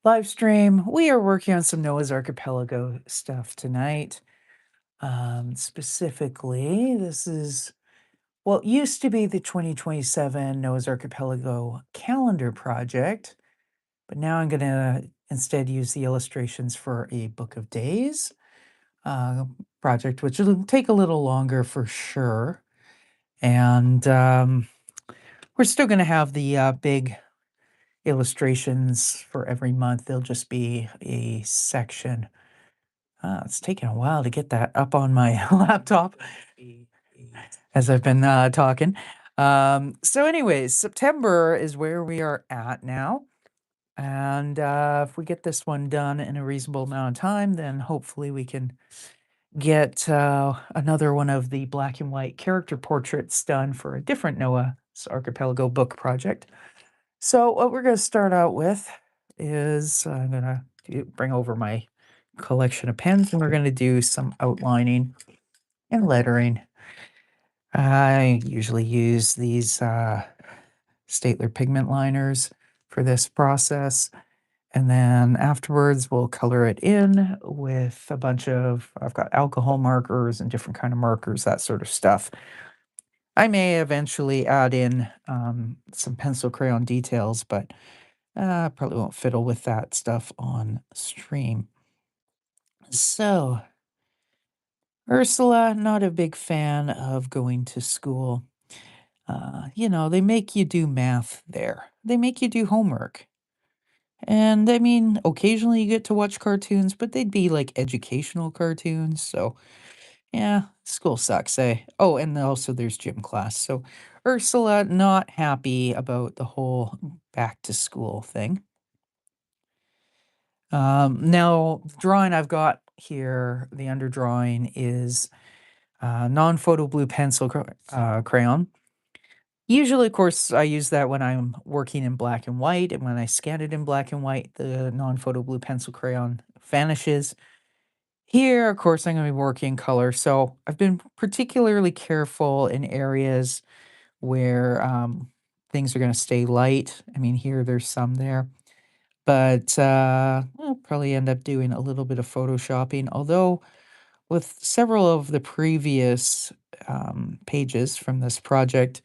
live stream. We are working on some Noah's Archipelago stuff tonight. Specifically, this is what used to be the 2027 Noah's Archipelago calendar project, but now I'm going to instead use the illustrations for a Book of Days uh, project, which will take a little longer for sure. And we're still going to have the big illustrations for every month. There'll just be a section. It's taken a while to get that up on my laptop as I've been talking. So, anyways, September is where we are at now. And if we get this one done in a reasonable amount of time, then hopefully we can get another one of the black and white character portraits done for a different Noah's Archipelago book project. So what we're going to start out with is I'm going to bring over my collection of pens and we're going to do some outlining and lettering. I usually use these Staedtler pigment liners for this process. And then afterwards, we'll color it in with a bunch of, I've got alcohol markers and different kind of markers, that sort of stuff. I may eventually add in some pencil crayon details, but probably won't fiddle with that stuff on stream. So, Ursula, not a big fan of going to school. They make you do math there. They make you do homework. And I mean, occasionally you get to watch cartoons, but they'd be like educational cartoons. So, yeah, school sucks, eh? Oh, and also there's gym class. So, Ursula, not happy about the whole back to school thing. Now, the drawing I've got here, the underdrawing is non-photo blue pencil crayon. Usually, of course, I use that when I'm working in black and white, and when I scan it in black and white, the non-photo blue pencil crayon vanishes. Here, of course, I'm going to be working in color, so I've been particularly careful in areas where things are going to stay light. I mean, here there's some there. But, I'll probably end up doing a little bit of photoshopping, although with several of the previous, pages from this project,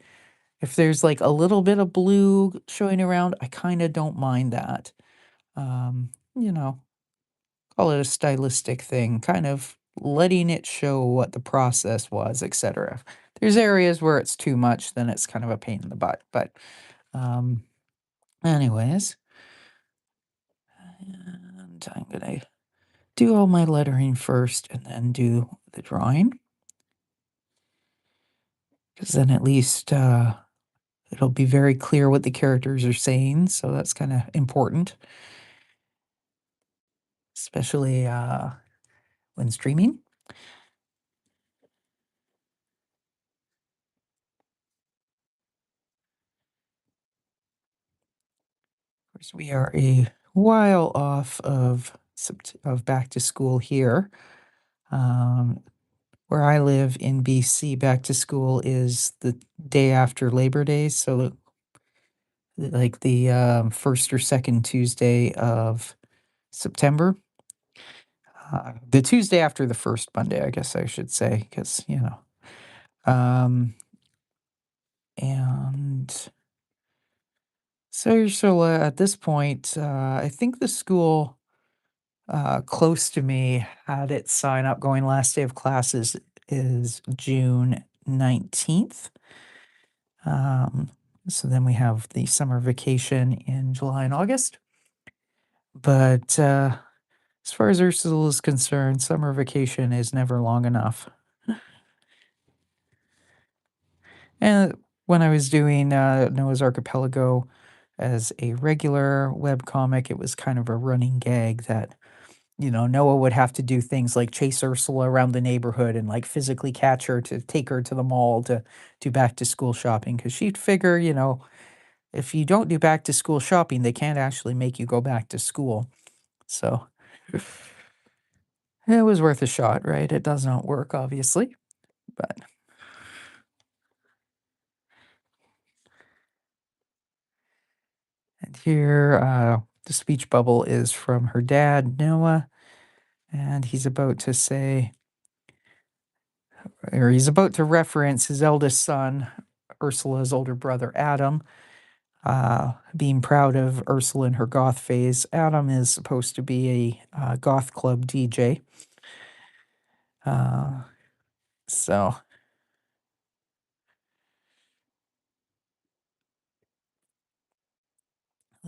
if there's, like, a little bit of blue showing around, I kinda don't mind that. You know, call it a stylistic thing, kind of letting it show what the process was, etcetera. If there's areas where it's too much, then it's kind of a pain in the butt, but, um, anyways, and I'm gonna do all my lettering first and then do the drawing. Because then at least it'll be very clear what the characters are saying. So that's kind of important, especially when streaming. Of course, we are a while off of back to school here. Um, where I live in BC, back to school is the day after Labor Day. So like the first or second Tuesday of September. The Tuesday after the first Monday, I guess I should say, because, Um, and so at this point, I think the school close to me had its sign up going last day of classes is June 19th. Um, so then we have the summer vacation in July and August. But as far as Ursula is concerned, summer vacation is never long enough. And when I was doing Noah's Archipelago as a regular web comic, it was kind of a running gag that, Noah would have to do things like chase Ursula around the neighborhood and like physically catch her to take her to the mall to do back to school shopping. Cause she'd figure, if you don't do back to school shopping, they can't actually make you go back to school. So it was worth a shot, right? It does not work, obviously, but and here, The speech bubble is from her dad, Noah, and he's about to say, or he's about to reference his eldest son, Ursula's older brother, Adam, being proud of Ursula in her goth phase. Adam is supposed to be a goth club DJ. Uh, so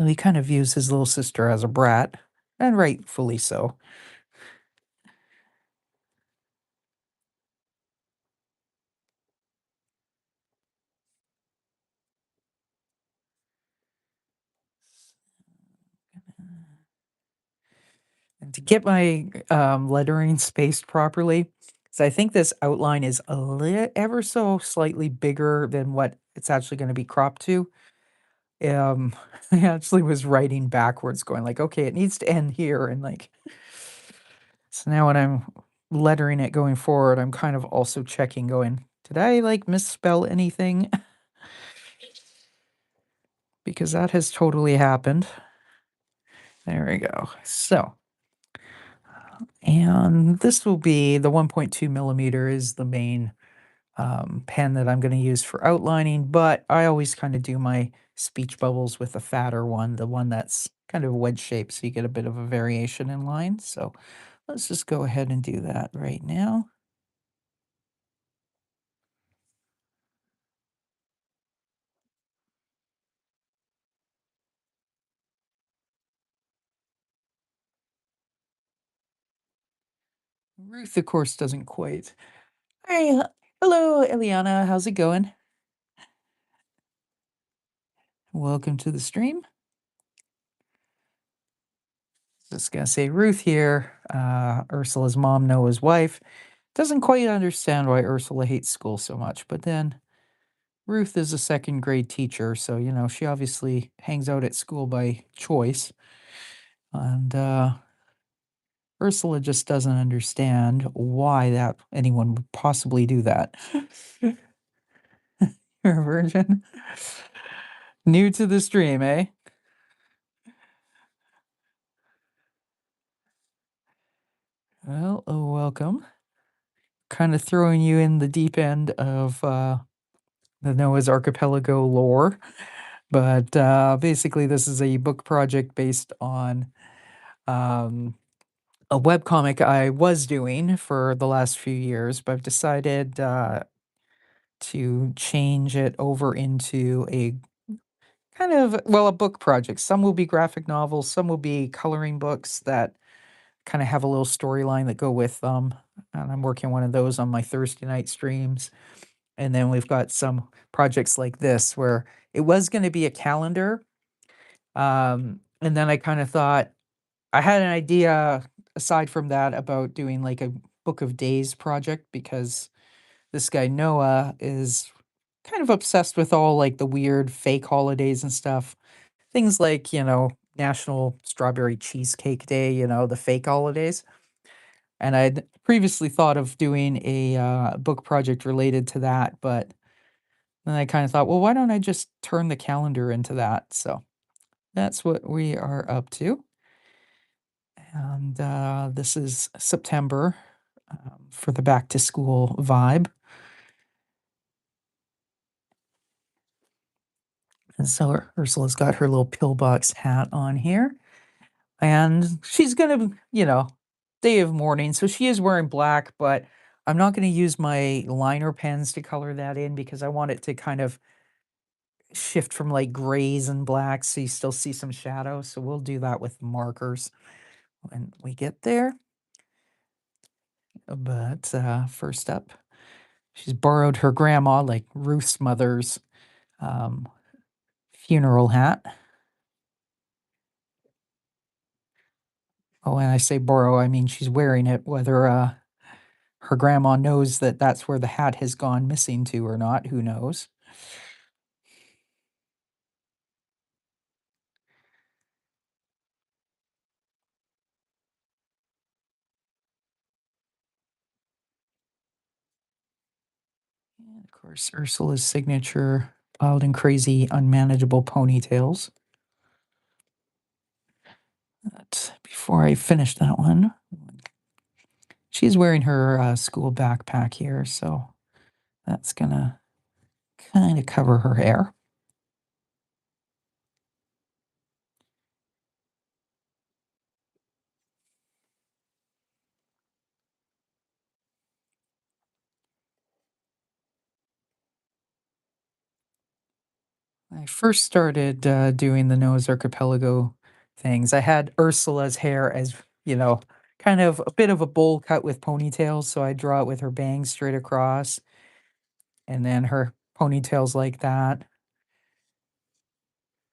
he kind of views his little sister as a brat, and rightfully so. And to get my lettering spaced properly, so I think this outline is ever so slightly bigger than what it's actually going to be cropped to. Um, I actually was writing backwards, going like, okay, it needs to end here, and like, so now when I'm lettering it going forward, I'm kind of also checking, going, did I like misspell anything? Because that has totally happened. There we go. So, and this will be the 1.2 millimeter is the main pen that I'm going to use for outlining, but I always kind of do my speech bubbles with a fatter one, the one that's kind of wedge shaped, so you get a bit of a variation in line. So let's just go ahead and do that right now. Ruth, of course, doesn't quite. Hi, hello, Eliana. How's it going? Welcome to the stream. Just gonna say Ruth here, Ursula's mom, Noah's wife, doesn't quite understand why Ursula hates school so much, but then Ruth is a second grade teacher, so she obviously hangs out at school by choice, and Ursula just doesn't understand why that anyone would possibly do that. You're a virgin? New to the stream, eh? Well, oh, welcome. Kind of throwing you in the deep end of the Noah's Archipelago lore. But basically, this is a book project based on um, a webcomic I was doing for the last few years, but I've decided to change it over into a kind of, well, a book project. Some will be graphic novels, some will be coloring books that kind of have a little storyline that go with them. And I'm working one of those on my Thursday night streams. And then we've got some projects like this where it was going to be a calendar. And then I kind of thought I had an idea aside from that about doing like a book of days project because this guy Noah is kind of obsessed with all like the weird fake holidays and stuff. Things like, National Strawberry Cheesecake Day, the fake holidays. And I'd previously thought of doing a book project related to that, but then I kind of thought, well, why don't I just turn the calendar into that? So that's what we are up to. And this is September for the back to school vibe. And so Ursula's got her little pillbox hat on here. And she's gonna, day of mourning. So she is wearing black, but I'm not gonna use my liner pens to color that in because I want it to kind of shift from like grays and blacks so you still see some shadow. So we'll do that with markers when we get there. But first up, she's borrowed her grandma, like Ruth's mother's um, funeral hat. Oh, and I say borrow, I mean she's wearing it, whether her grandma knows that that's where the hat has gone missing to or not, who knows? And of course, Ursula's signature wild and crazy, unmanageable ponytails. before I finish that one, she's wearing her, school backpack here, so that's gonna kinda cover her hair. When I first started, doing the Noah's Archipelago things, I had Ursula's hair as, you know, kind of a bit of a bowl cut with ponytails, so I draw it with her bangs straight across, and then her ponytails like that.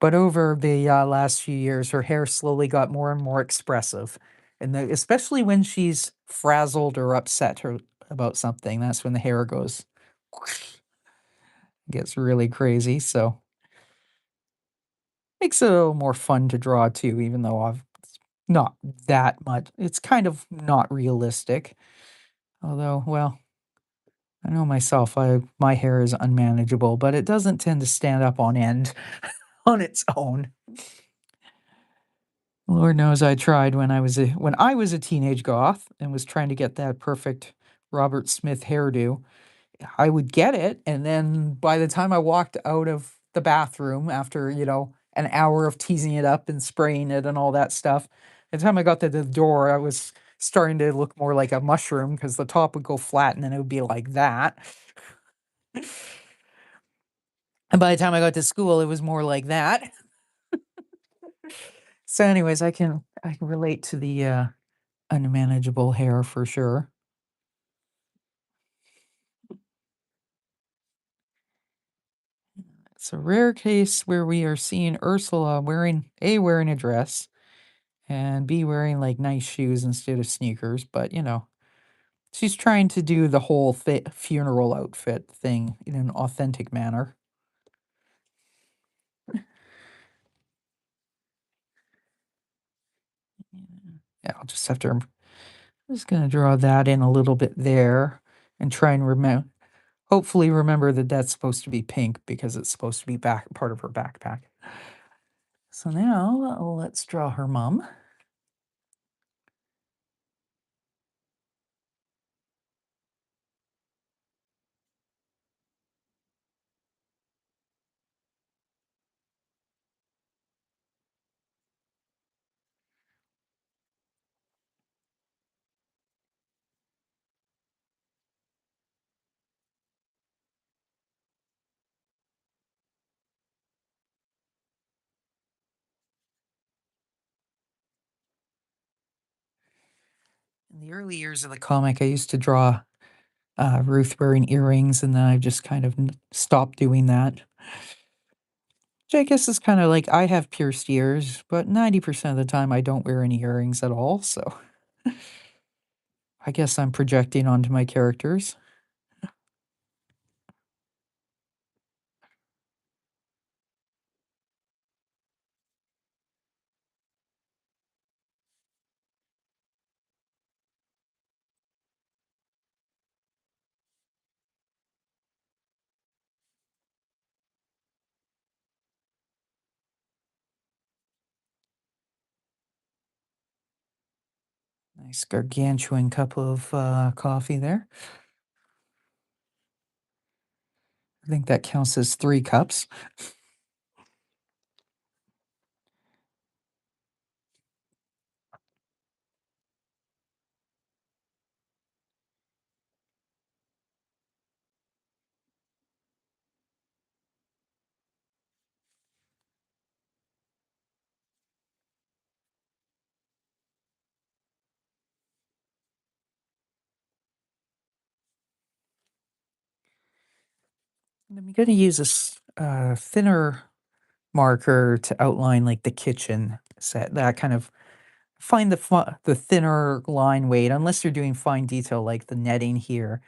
But over the, last few years, her hair slowly got more and more expressive, and especially when she's frazzled or upset her about something, that's when the hair goes gets really crazy, so makes it a little more fun to draw too, even though I've not that much. It's kind of not realistic. Although, well, I know myself, my hair is unmanageable, but it doesn't tend to stand up on end on its own. Lord knows I tried when I was a teenage goth and was trying to get that perfect Robert Smith hairdo. I would get it, and then by the time I walked out of the bathroom after, an hour of teasing it up and spraying it and all that stuff, by the time I got to the door, I was starting to look more like a mushroom because the top would go flat and then it would be like that. And by the time I got to school, it was more like that. So anyways, I can relate to the, unmanageable hair for sure. It's a rare case where we are seeing Ursula wearing a dress and B wearing like nice shoes instead of sneakers, but she's trying to do the whole funeral outfit thing in an authentic manner. Yeah, I'll just have to. I'm just gonna draw that in a little bit there, and try and hopefully remember that that's supposed to be pink because it's supposed to be back part of her backpack. So now let's draw her mom. In the early years of the comic, I used to draw Ruth wearing earrings, and then I just kind of stopped doing that. Which I guess is kind of like I have pierced ears, but 90% of the time I don't wear any earrings at all. So I guess I'm projecting onto my characters. Nice gargantuan cup of coffee there. I think that counts as 3 cups. And I'm going to use a thinner marker to outline like the kitchen set. That kind of find the thinner line weight, unless you're doing fine detail like the netting here.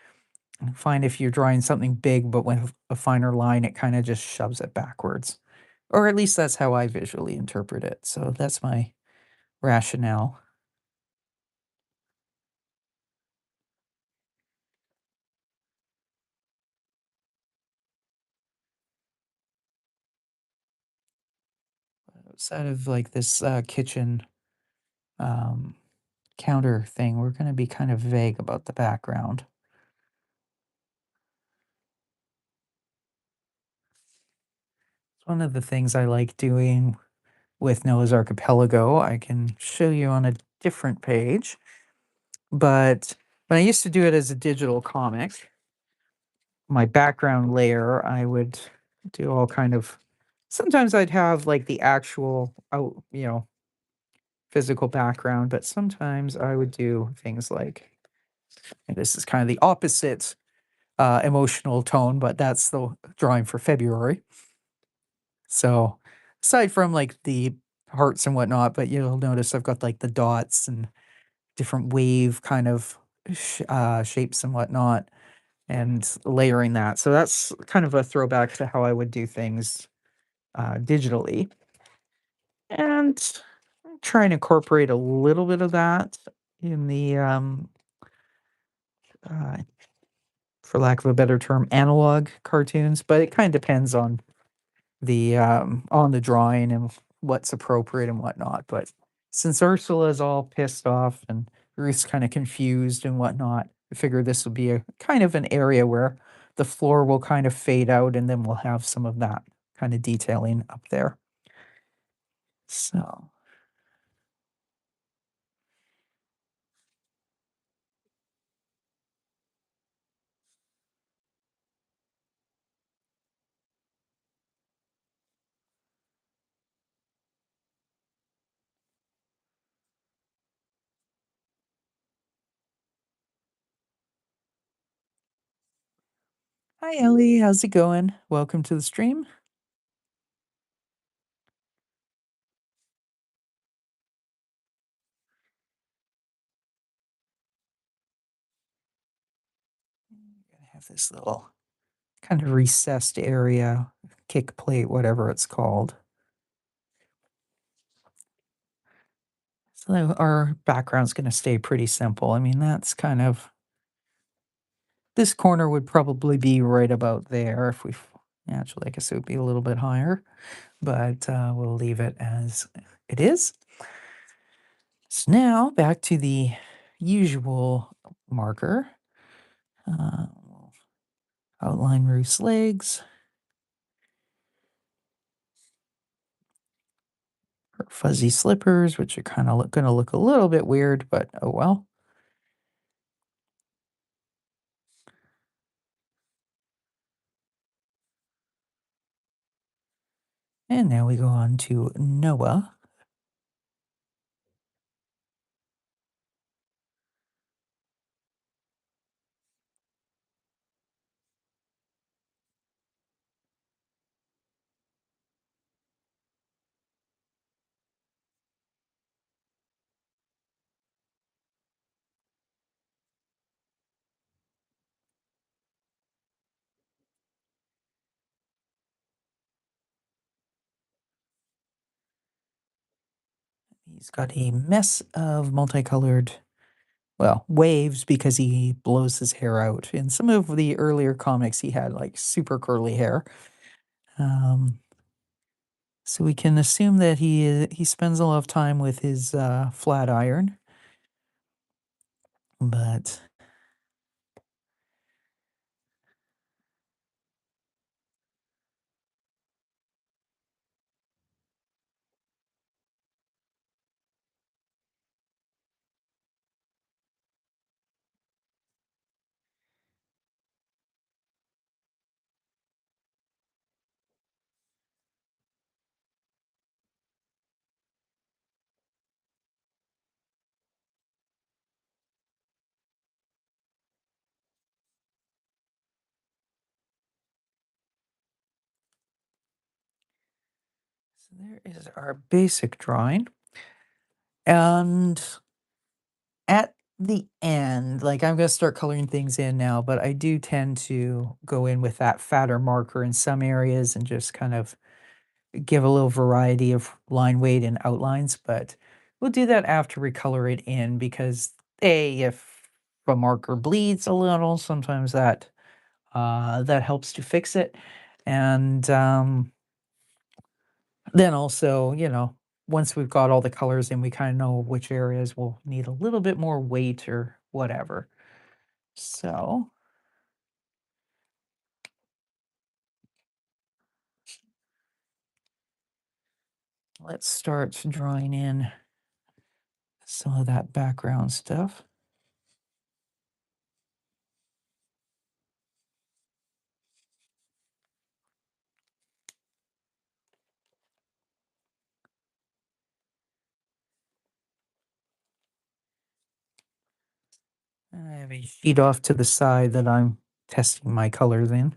And find if you're drawing something big, but with a finer line, it kind of just shoves it backwards. Or at least that's how I visually interpret it. So that's my rationale. Outside of like this kitchen um, counter thing, we're gonna be kind of vague about the background. One of the things I like doing with Noah's Archipelago, I can show you on a different page, but when I used to do it as a digital comic, my background layer, I would do all kind of sometimes I'd have like the actual physical background, but sometimes I would do things like and this is kind of the opposite emotional tone, but that's the drawing for February. So aside from like the hearts and whatnot, but you'll notice I've got like the dots and different wave kind of shapes and whatnot and layering that. So that's kind of a throwback to how I would do things digitally and try and incorporate a little bit of that in the, uh, for lack of a better term, analog cartoons, but it kind of depends on the drawing and what's appropriate and whatnot. But since Ursula's all pissed off and Ruth's kind of confused and whatnot, I figure this will be a kind of an area where the floor will kind of fade out and then we'll have some of that kind of detailing up there. So, hi Ellie, how's it going? Welcome to the stream. Gonna have this little kind of recessed area, kick plate, whatever it's called. So our background's gonna stay pretty simple. I mean, that's kind of this corner would probably be right about there if we actually, I guess it would be a little bit higher, but we'll leave it as it is. So now back to the usual marker. We'll outline Ruth's legs, her fuzzy slippers, which are kind of going to look a little bit weird, but oh well. And now we go on to Noah. He's got a mess of multicolored, well, waves because he blows his hair out. In some of the earlier comics, he had like super curly hair. Um, so we can assume that he spends a lot of time with his flat iron, but so there is our basic drawing. And at the end, like I'm gonna start coloring things in now, but I do tend to go in with that fatter marker in some areas and just kind of give a little variety of line weight and outlines, but we'll do that after we color it in because if a marker bleeds a little, sometimes that helps to fix it. And then also, once we've got all the colors in, we kinda know which areas will need a little bit more weight or whatever. So, let's start drawing in some of that background stuff. And I have a sheet off to the side that I'm testing my colors in.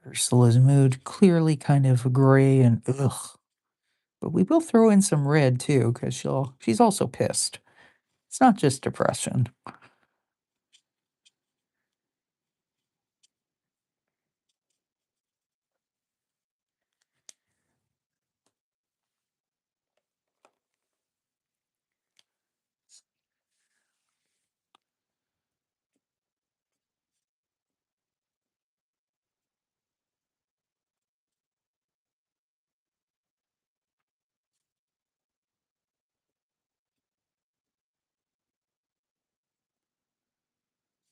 Ursula's mood clearly kind of gray and ugh. But we will throw in some red too, because she's also pissed. It's not just depression.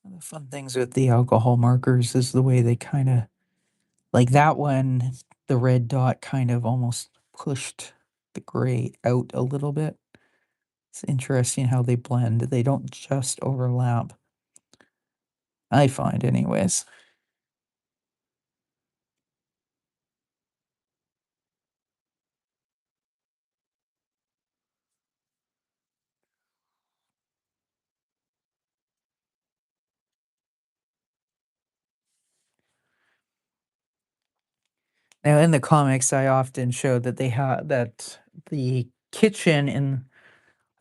One of the fun things with the alcohol markers is the way they kinda like that one, the red dot kind of almost pushed the gray out a little bit. It's interesting how they blend. They don't just overlap, I find anyways. Now in the comics, I often show that they have that the kitchen in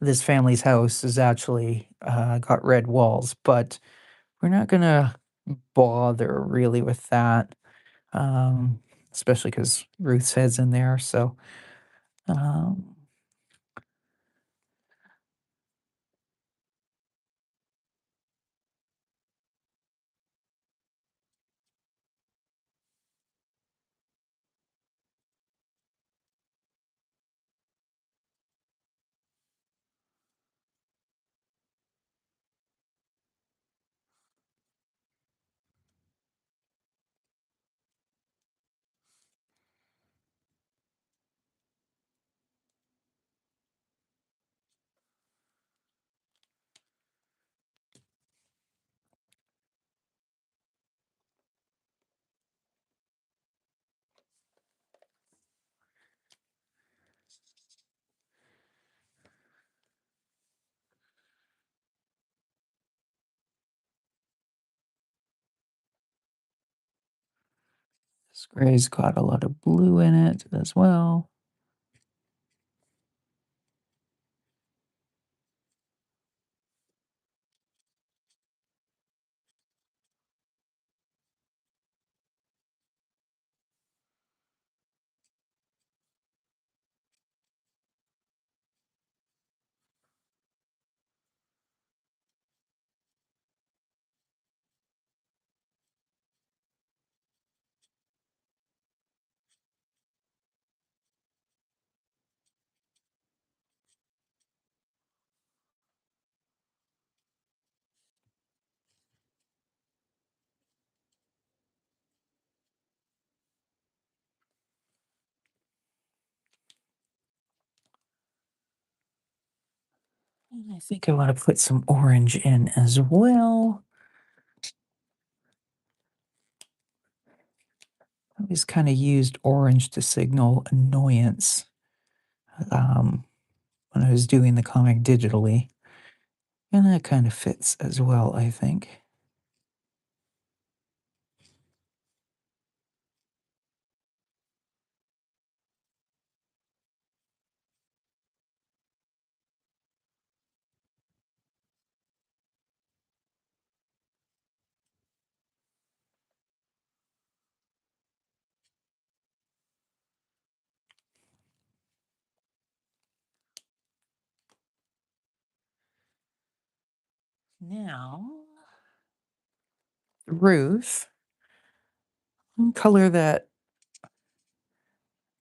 this family's house is actually, got red walls, but we're not gonna bother really with that, um, especially because Ruth's head's in there, so, um, this gray's got a lot of blue in it as well. And I think I wanna put some orange in as well. I always kinda used orange to signal annoyance, um, when I was doing the comic digitally, and that kinda fits as well, I think. Now, the roof, color that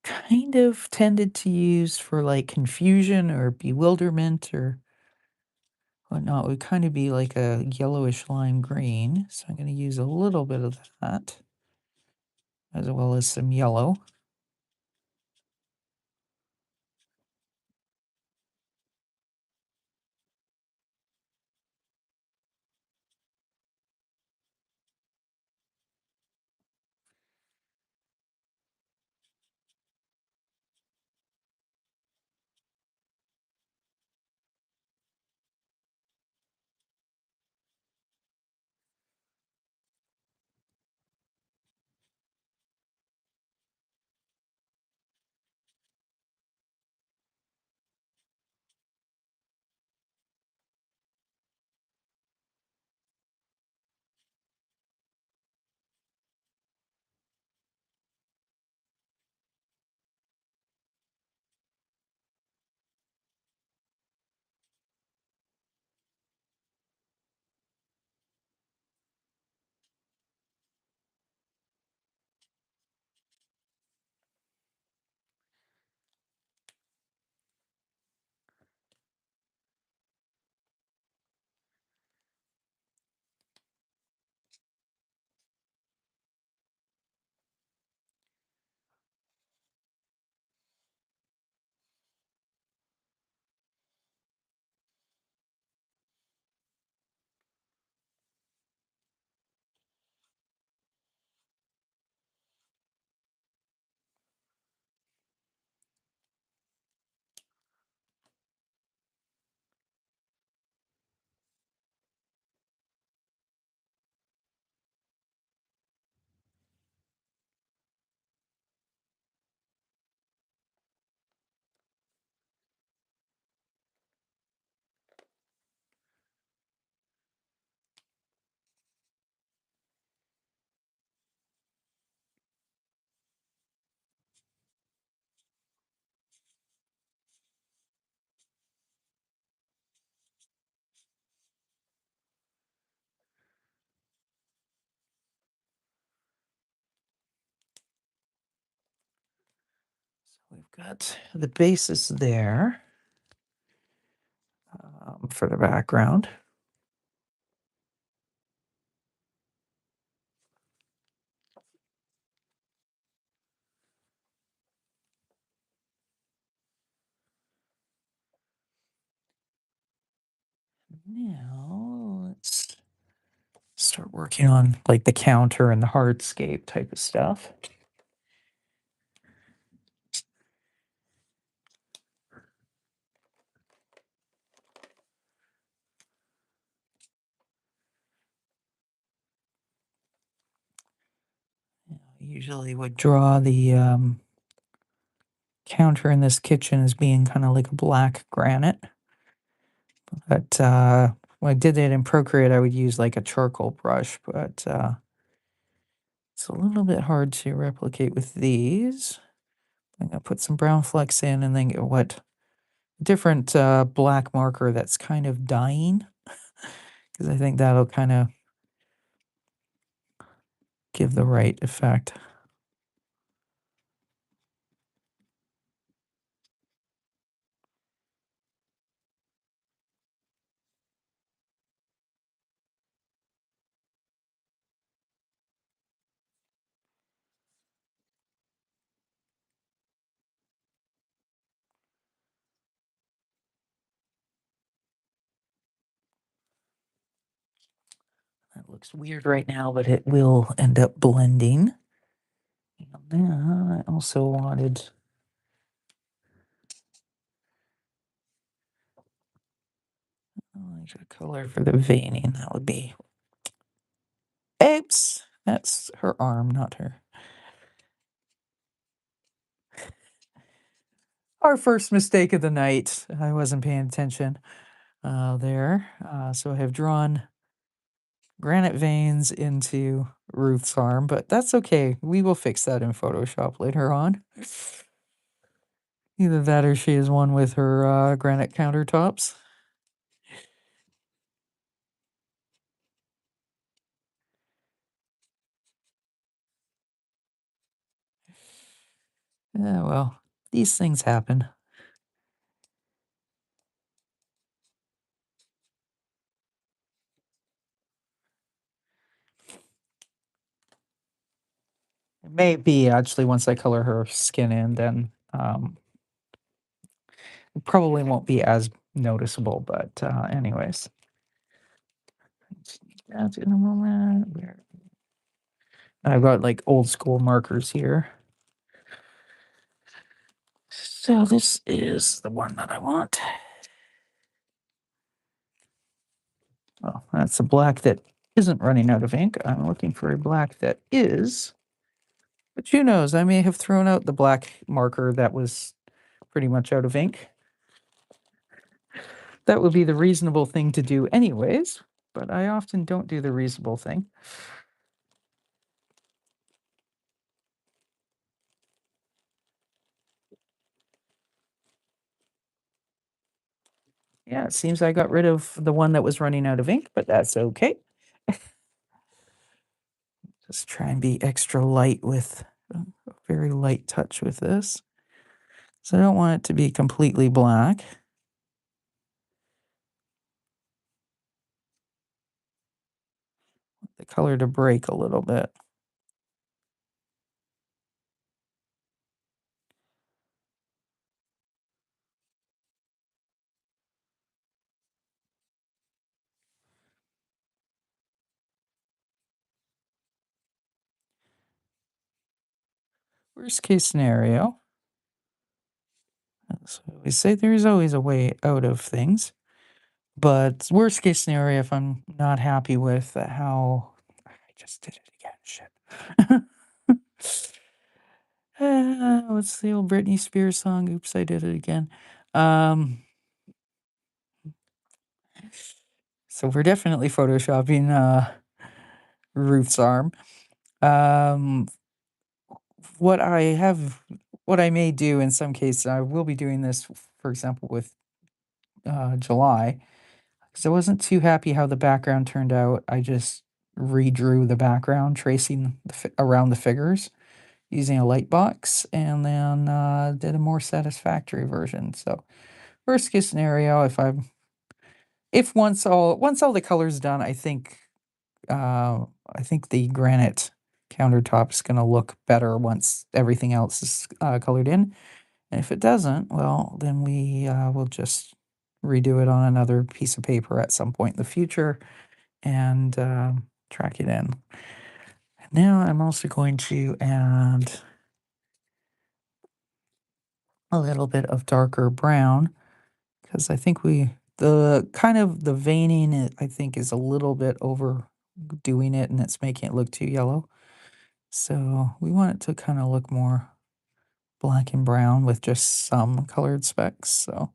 kind of tended to use for like confusion or bewilderment or whatnot would kind of be like a yellowish lime green. So I'm going to use a little bit of that as well as some yellow. So we've got the bases there for the background. Now let's start working on like the counter and the hardscape type of stuff. I usually would draw the counter in this kitchen as being kind of like a black granite. But when I did it in Procreate, I would use like a charcoal brush, but it's a little bit hard to replicate with these. I'm gonna put some brown flecks in and then get what different black marker that's kind of dying because I think that'll kind of give the right effect. That looks weird right now, but it will end up blending. And then I also wanted like a color for the veining. That would be oops. That's her arm, not her. Our first mistake of the night. I wasn't paying attention there. So I have drawn granite veins into Ruth's arm, but that's okay. We will fix that in Photoshop later on. Either that or she is one with her granite countertops. Yeah, well, these things happen. It may be actually once I color her skin in, then it probably won't be as noticeable. But anyways, that's in a moment. Where I've got like old school markers here. So this is the one that I want. Oh, that's a black that isn't running out of ink. I'm looking for a black that is. But who knows? I may have thrown out the black marker that was pretty much out of ink. That would be the reasonable thing to do anyways, but I often don't do the reasonable thing. Yeah, it seems I got rid of the one that was running out of ink, but that's okay. Just try and be extra light with a very light touch with this. So I don't want it to be completely black. The color to break a little bit. Worst case scenario, so we say there's always a way out of things. But worst case scenario, if I'm not happy with how I just did it again, shit. What's the old Britney Spears song? Oops, I did it again. Um, so we're definitely photoshopping Ruth's arm. Um, what I have, what I may do in some cases, I will be doing this, for example, with July, because I wasn't too happy how the background turned out. I just redrew the background, tracing around the figures using a light box, and then did a more satisfactory version. So, worst case scenario, if once all the colors done, I think the granite countertop is going to look better once everything else is colored in. And if it doesn't, well, then we will just redo it on another piece of paper at some point in the future and track it in. Now I'm also going to add a little bit of darker brown because I think the kind of the veining, I think, is a little bit overdoing it and it's making it look too yellow. So we want it to kind of look more black and brown with just some colored specks. So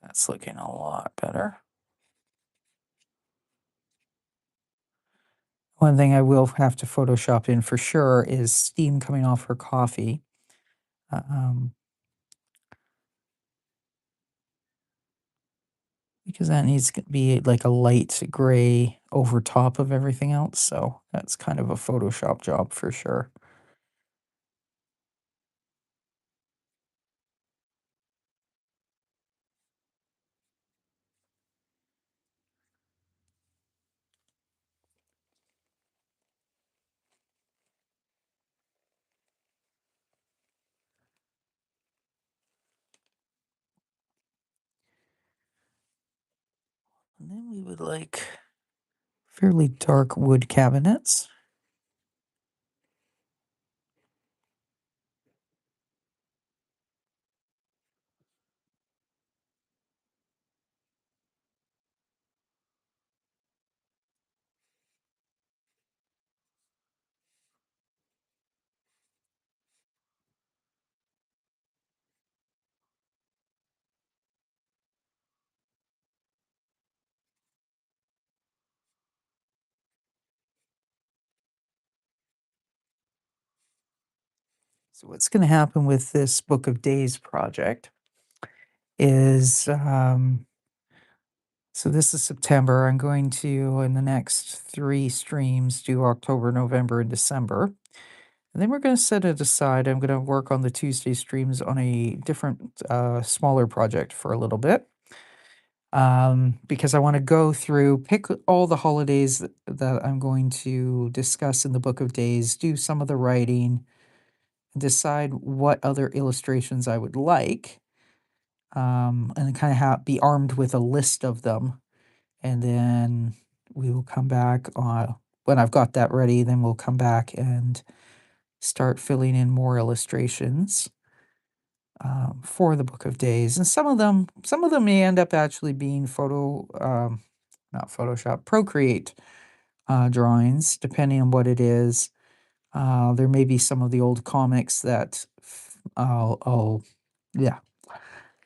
that's looking a lot better. One thing I will have to Photoshop in for sure is steam coming off her coffee. Um, because that needs to be like a light gray over top of everything else. So that's kind of a Photoshop job for sure. And then we would like fairly dark wood cabinets. So what's going to happen with this Book of Days project is So this is September. I'm going to, in the next 3 streams, do October, November, and December. And then we're gonna set it aside. I'm gonna work on the Tuesday streams on a different, smaller project for a little bit, because I wanna go through, pick all the holidays that I'm going to discuss in the Book of Days, do some of the writing, decide what other illustrations I would like, and kinda be armed with a list of them, and then we will come back, when I've got that ready, then we'll come back and start filling in more illustrations, for the Book of Days, and some of them may end up actually being not Photoshop, Procreate, drawings, depending on what it is. There may be some of the old comics that I'll yeah,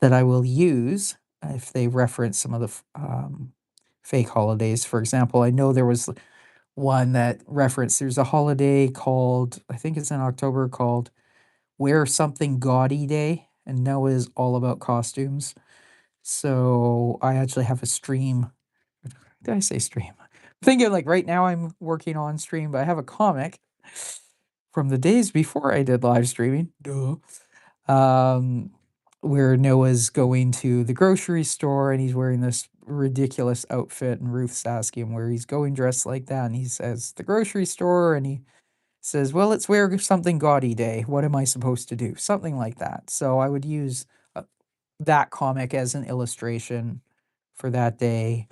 that I will use if they reference some of the fake holidays. For example, I know there was one that referenced there's a holiday called, I think it's in October, called Wear Something Gaudy Day, and Noah is all about costumes. So I actually have a stream. Did I say stream? I'm thinking like right now I'm working on stream, but I have a comic from the days before I did live streaming. Duh. Um, where Noah's going to the grocery store and he's wearing this ridiculous outfit, and Ruth's asking him where he's going dressed like that, and he says the grocery store, and he says, "Well, it's wear something gaudy day. What am I supposed to do?" Something like that. So I would use that comic as an illustration for that day.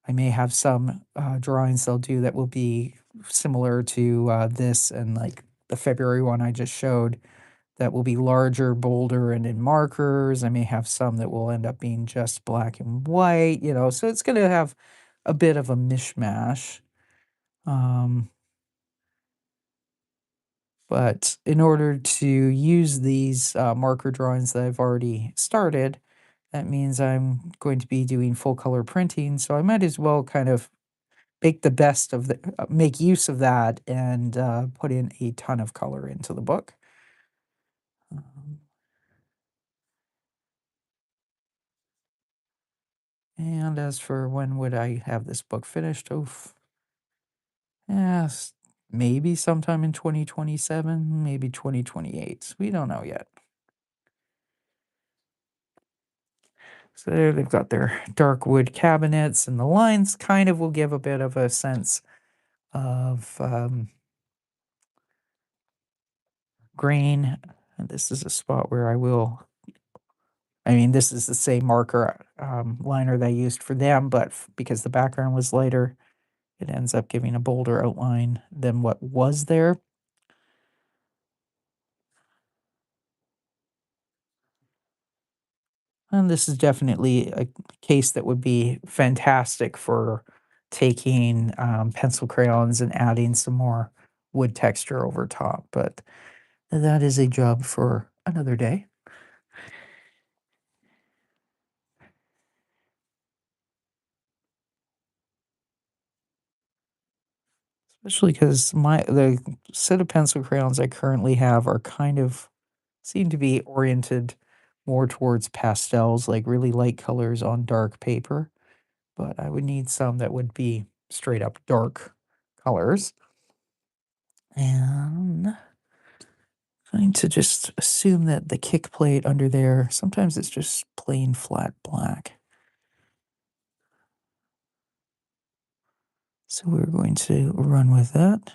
I may have some drawings they'll do that will be similar to this, and like the February one I just showed, that will be larger, bolder, and in markers. I may have some that will end up being just black and white, so it's going to have a bit of a mishmash. Um, but in order to use these marker drawings that I've already started, that means I'm going to be doing full color printing. So I might as well kind of make use of that and put in a ton of color into the book. Um, and as for when would I have this book finished? Oof. Yes, maybe sometime in 2027, maybe 2028. We don't know yet. So there they've got their dark wood cabinets, and the lines kind of will give a bit of a sense of grain. And this is a spot where this is the same marker liner that I used for them, but because the background was lighter, it ends up giving a bolder outline than what was there. And this is definitely a case that would be fantastic for taking pencil crayons and adding some more wood texture over top. But that is a job for another day, especially because the set of pencil crayons I currently have are kind of seem to be oriented more towards pastels, like really light colors on dark paper. But I would need some that would be straight up dark colors. And going to just assume that the kick plate under there, sometimes it's just plain flat black. So we're going to run with that.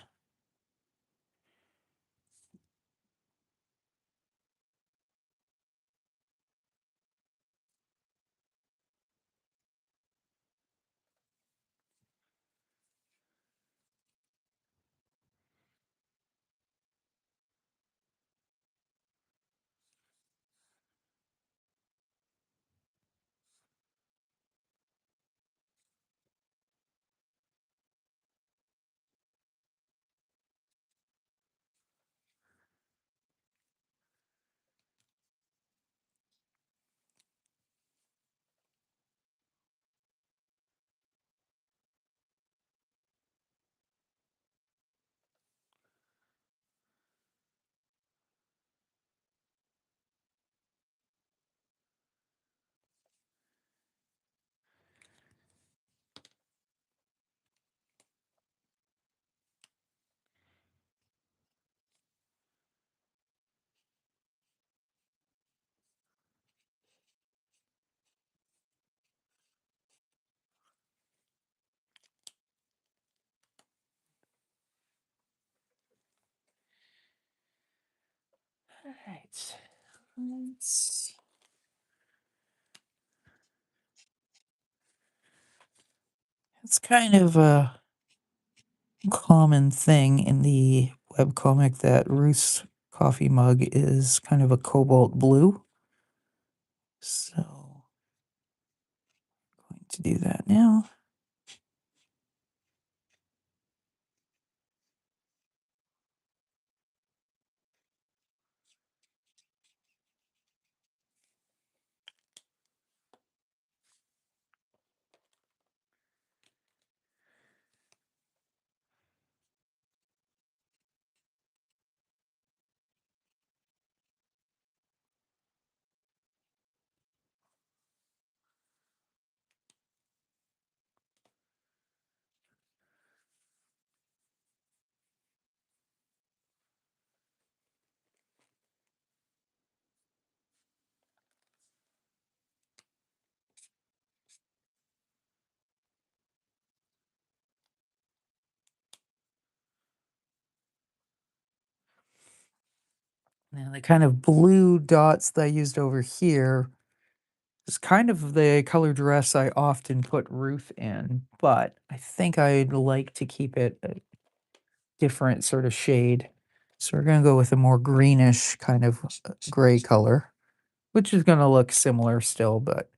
Alright. Let's It's kind of a common thing in the webcomic that Ruth's coffee mug is kind of a cobalt blue. So, going to do that now. Now the kind of blue dots that I used over here is kind of the color dress I often put Ruth in, but I think I'd like to keep it a different sort of shade. So we're gonna go with a more greenish kind of gray color, which is gonna look similar still, but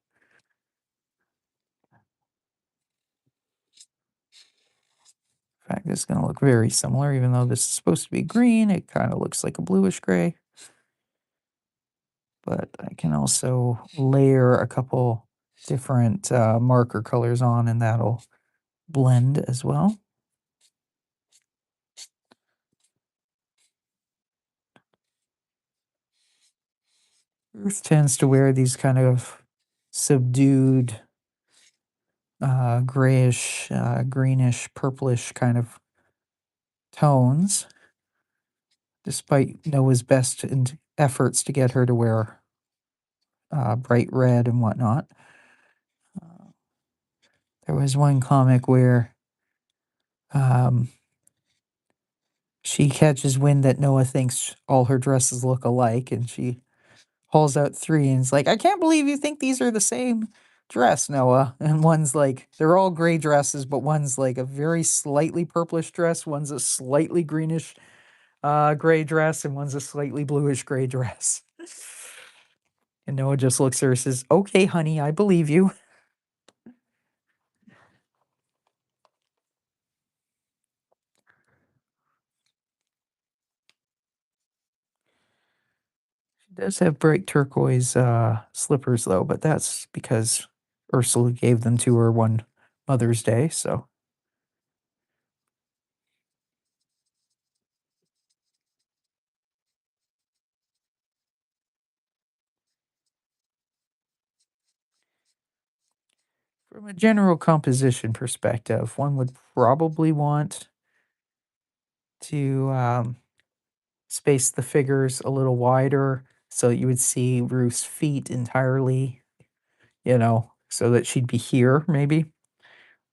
in fact, it's gonna look very similar, even though this is supposed to be green. It kind of looks like a bluish gray, but I can also layer a couple different marker colors on, and that'll blend as well. Earth tends to wear these kind of subdued, grayish, greenish, purplish kind of tones, despite Noah's best efforts to get her to wear bright red and whatnot. Uh, there was one comic where um, she catches wind that Noah thinks all her dresses look alike, and she hauls out three and is like, I can't believe you think these are the same dress, Noah. And one's like, they're all gray dresses, but one's like a very slightly purplish dress, one's a slightly greenish gray dress, and one's a slightly bluish gray dress. And Noah just looks at her and says, okay, honey, I believe you. She does have bright turquoise slippers, though, but that's because Ursula gave them to her one Mother's Day, so. From a general composition perspective, one would probably want to space the figures a little wider so you would see Ruth's feet entirely, so that she'd be here, maybe.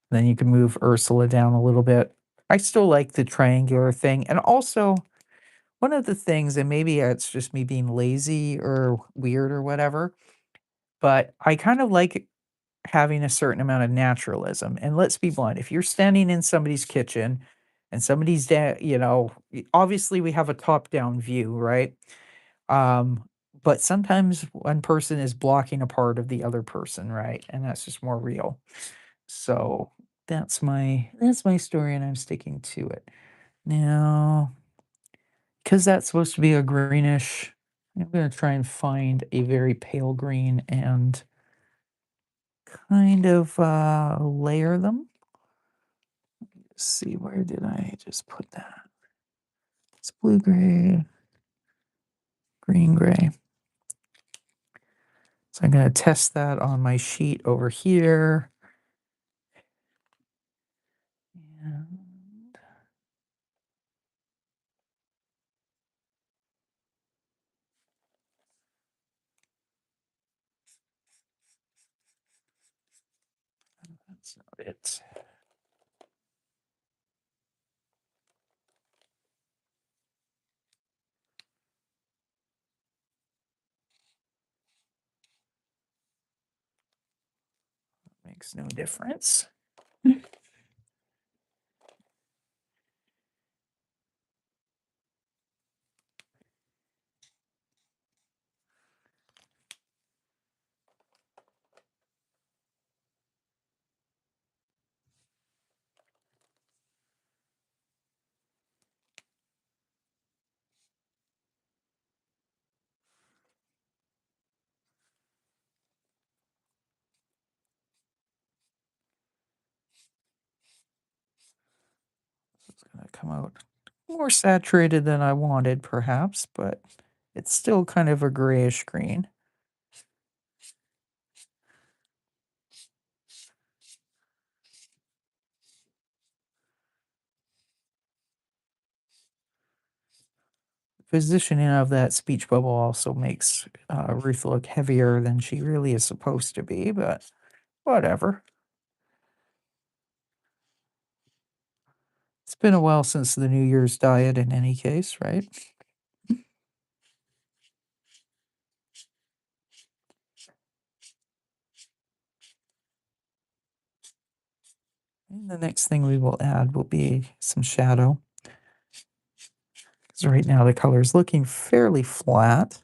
Then you can move Ursula down a little bit. I still like the triangular thing. And also, one of the things, and maybe it's just me being lazy or weird or whatever, but I kind of like having a certain amount of naturalism. And let's be blunt, if you're standing in somebody's kitchen and somebody's obviously we have a top-down view, right? Um, but sometimes one person is blocking a part of the other person, right? And that's just more real. So that's my story and I'm sticking to it. Now, because that's supposed to be a greenish, I'm gonna try and find a very pale green and kind of layer them. Let's see, where did I just put that? It's blue gray, green gray. So I'm gonna test that on my sheet over here. And that's not it. Makes no difference. It's gonna come out more saturated than I wanted, perhaps, but it's still kind of a grayish green. Positioning of that speech bubble also makes Ruth look heavier than she really is supposed to be, but whatever. It's been a while since the New Year's diet in any case, right? And the next thing we will add will be some shadow. Because right now the color is looking fairly flat.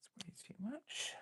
It's way too much.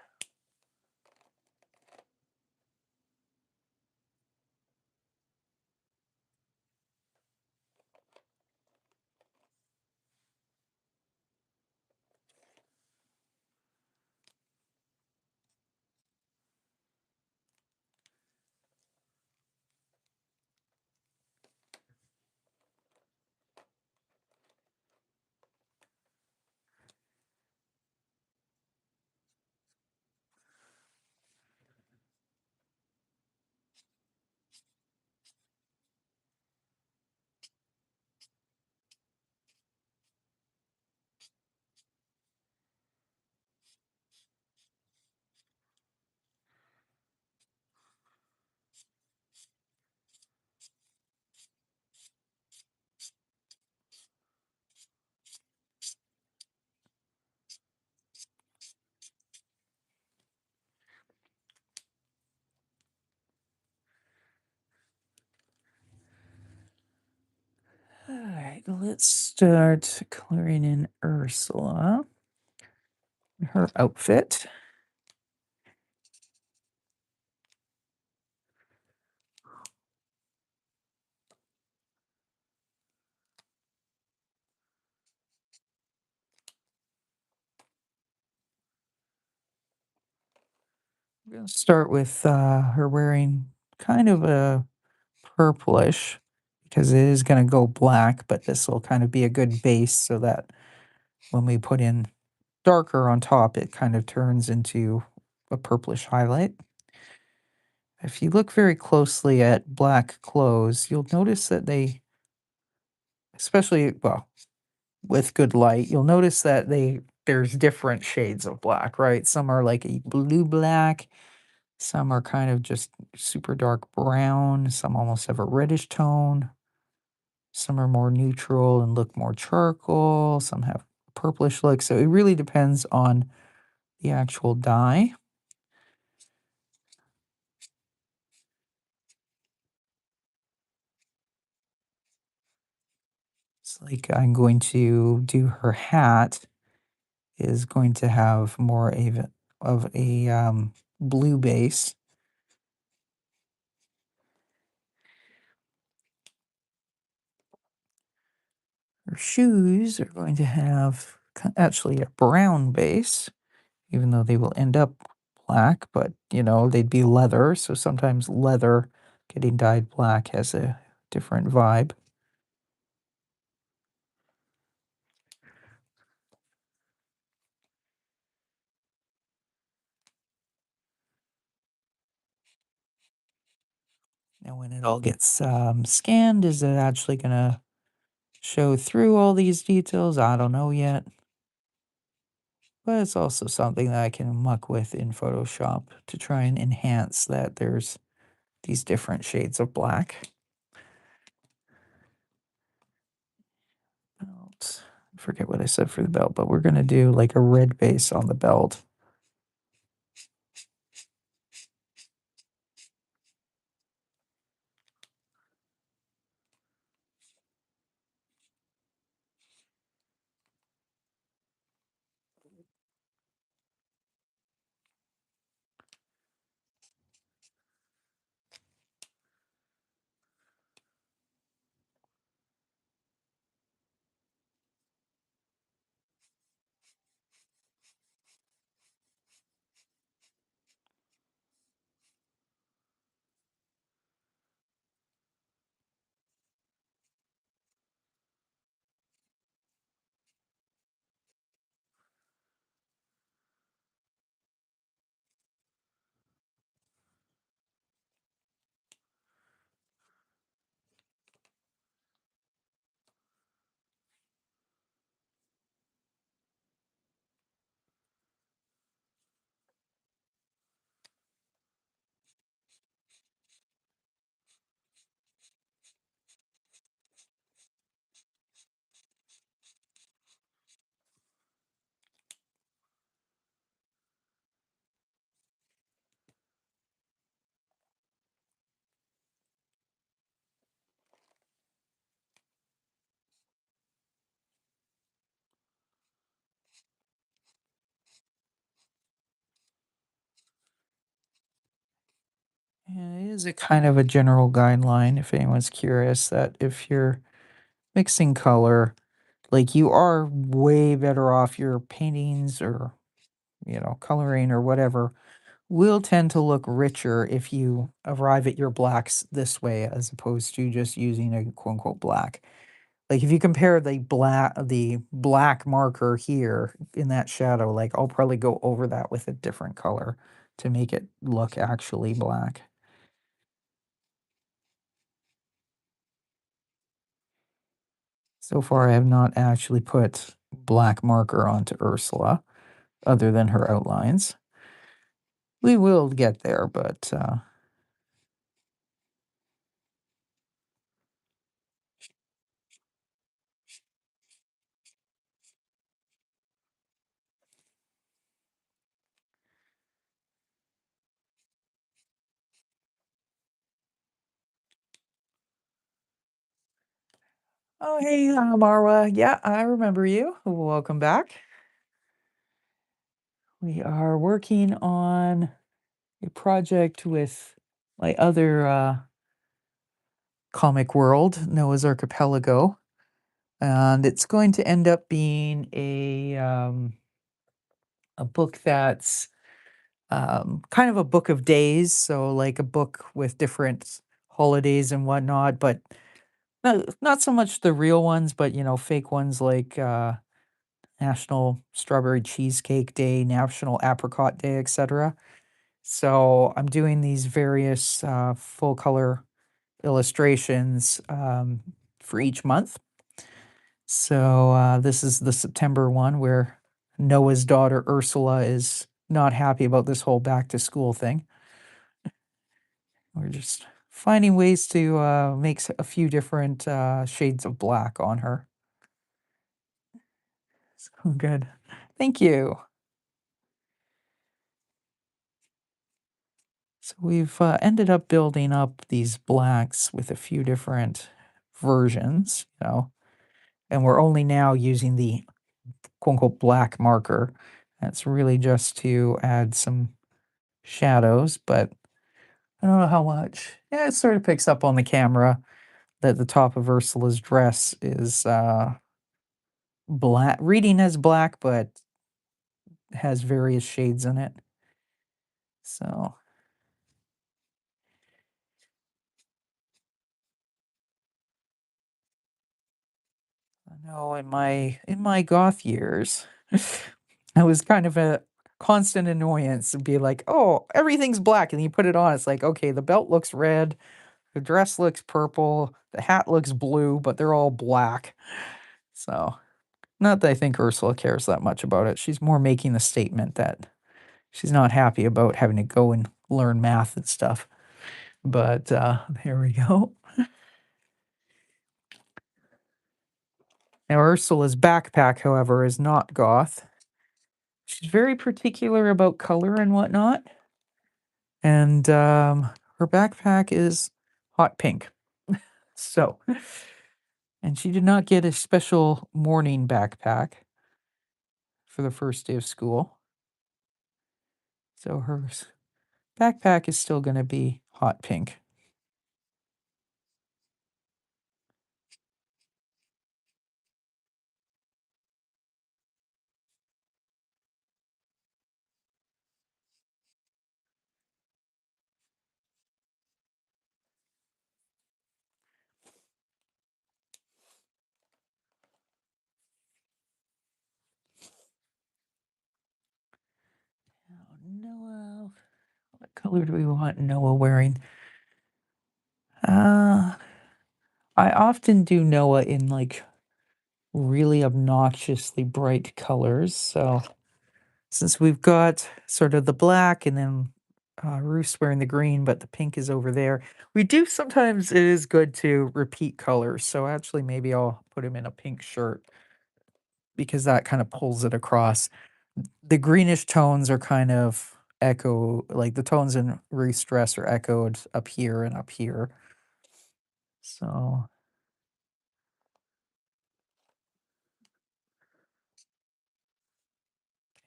All right, let's start coloring in Ursula, her outfit. I'm going to start with her wearing kind of a purplish because it is going to go black, but this will kind of be a good base so that when we put in darker on top, it kind of turns into a purplish highlight. If you look very closely at black clothes, you'll notice that they, especially, well, with good light, you'll notice that there's different shades of black, right? Some are like a blue black, some are kind of just super dark brown, some almost have a reddish tone, some are more neutral and look more charcoal, some have purplish look. So it really depends on the actual dye. It's like I'm going to do her hat is going to have more of a blue base. Her shoes are going to have actually a brown base, even though they will end up black, but they'd be leather. So sometimes leather getting dyed black has a different vibe. And when it all gets scanned, is it actually going to show through all these details? I don't know yet. But it's also something that I can muck with in Photoshop to try and enhance that there's these different shades of black. Belt. I forget what I said for the belt, but we're going to do like a red base on the belt. And it is a kind of a general guideline if anyone's curious that if you're mixing color, like you are way better off your paintings or, coloring or whatever will tend to look richer if you arrive at your blacks this way as opposed to just using a quote unquote black. Like if you compare the black marker here in that shadow, like I'll probably go over that with a different color to make it look actually black. So far, I have not actually put black marker onto Ursula other than her outlines. We will get there, but oh, hey, Marwa. Yeah, I remember you. Welcome back. We are working on a project with my other comic world, Noah's Archipelago, and it's going to end up being a book that's kind of a book of days, so like a book with different holidays and whatnot, but not so much the real ones, but fake ones like National Strawberry Cheesecake Day, National Apricot Day, etc. So I'm doing these various full color illustrations for each month. So this is the September one where Noah's daughter Ursula is not happy about this whole back to school thing. We're just finding ways to make a few different shades of black on her. So good. Thank you. So we've ended up building up these blacks with a few different versions, and we're only now using the quote unquote black marker. That's really just to add some shadows, but I don't know how much. Yeah, it sort of picks up on the camera that the top of Ursula's dress is black, reading as black, but has various shades in it. So I know in my goth years, I was kind of a constant annoyance to be like, oh, everything's black, and you put it on, it's like, okay, the belt looks red, The dress looks purple, the hat looks blue, but they're all black. So, not that I think Ursula cares that much about it. She's more making the statement that she's not happy about having to go and learn math and stuff. But, there we go. Now Ursula's backpack, however, is not goth. She's very particular about color and whatnot, and, her backpack is hot pink. So and she did not get a special mourning backpack for the first day of school, so her backpack is still gonna be hot pink. Noah, what color do we want Noah wearing? Uh, I often do Noah in, like, really obnoxiously bright colors, so since we've got sort of the black and then, Ruth's wearing the green, but the pink is over there, we do sometimes it is good to repeat colors, so actually maybe I'll put him in a pink shirt because that kinda pulls it across. The greenish tones are kind of like, the tones in Ruth's dress are echoed up here and up here. So,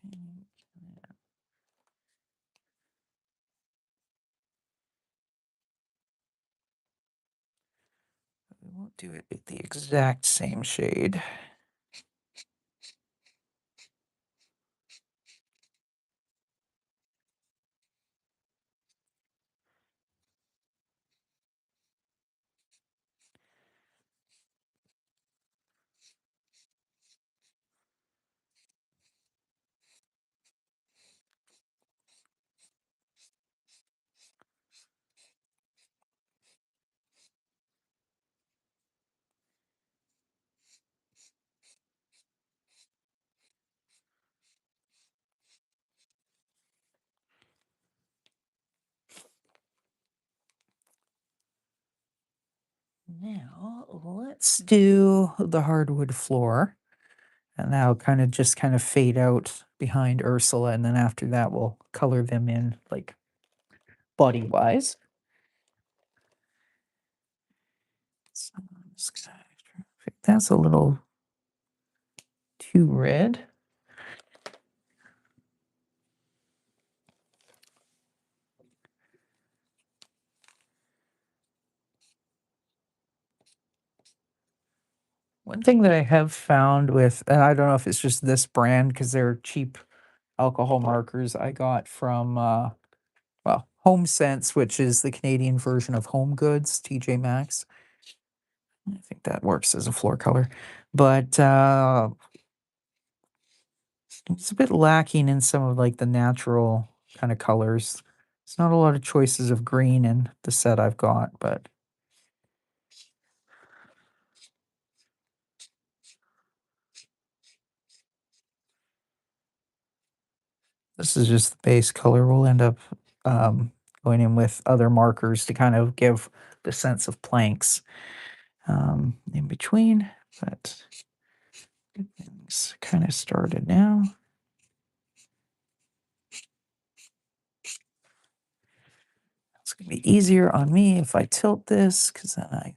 pink, we won't do it with the exact same shade. Now, let's do the hardwood floor, and that'll kind of fade out behind Ursula, and then after that, we'll color them in, like, body-wise. So, I'm just gonna that's a little too red. One thing that I have found with and I don't know if it's just this brand because 'cause they're cheap alcohol markers I got from, well, HomeSense, which is the Canadian version of Home Goods, TJ Maxx. I think that works as a floor color, but, it's a bit lacking in some of, like, the natural kinda colors. There's not a lot of choices of green in the set I've got, but this is just the base color. We'll end up, um, going in with other markers to kind of give the sense of planks, in between, but get things kinda started now. It's gonna be easier on me if I tilt this, because then I'm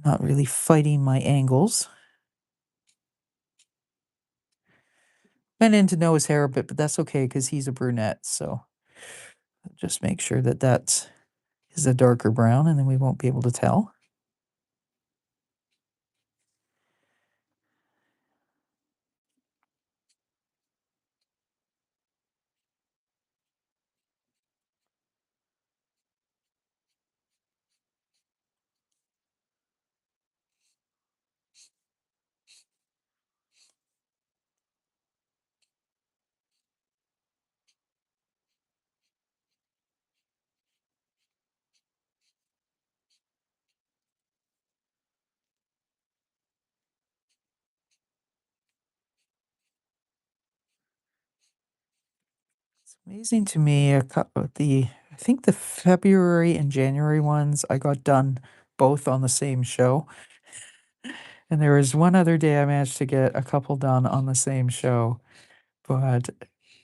not really fighting my angles. Went into Noah's hair a bit, but that's okay because he's a brunette, so just make sure that that is a darker brown, and then we won't be able to tell. Amazing to me, I think the February and January ones, I got done both on the same show, and there was one other day I managed to get a couple done on the same show, but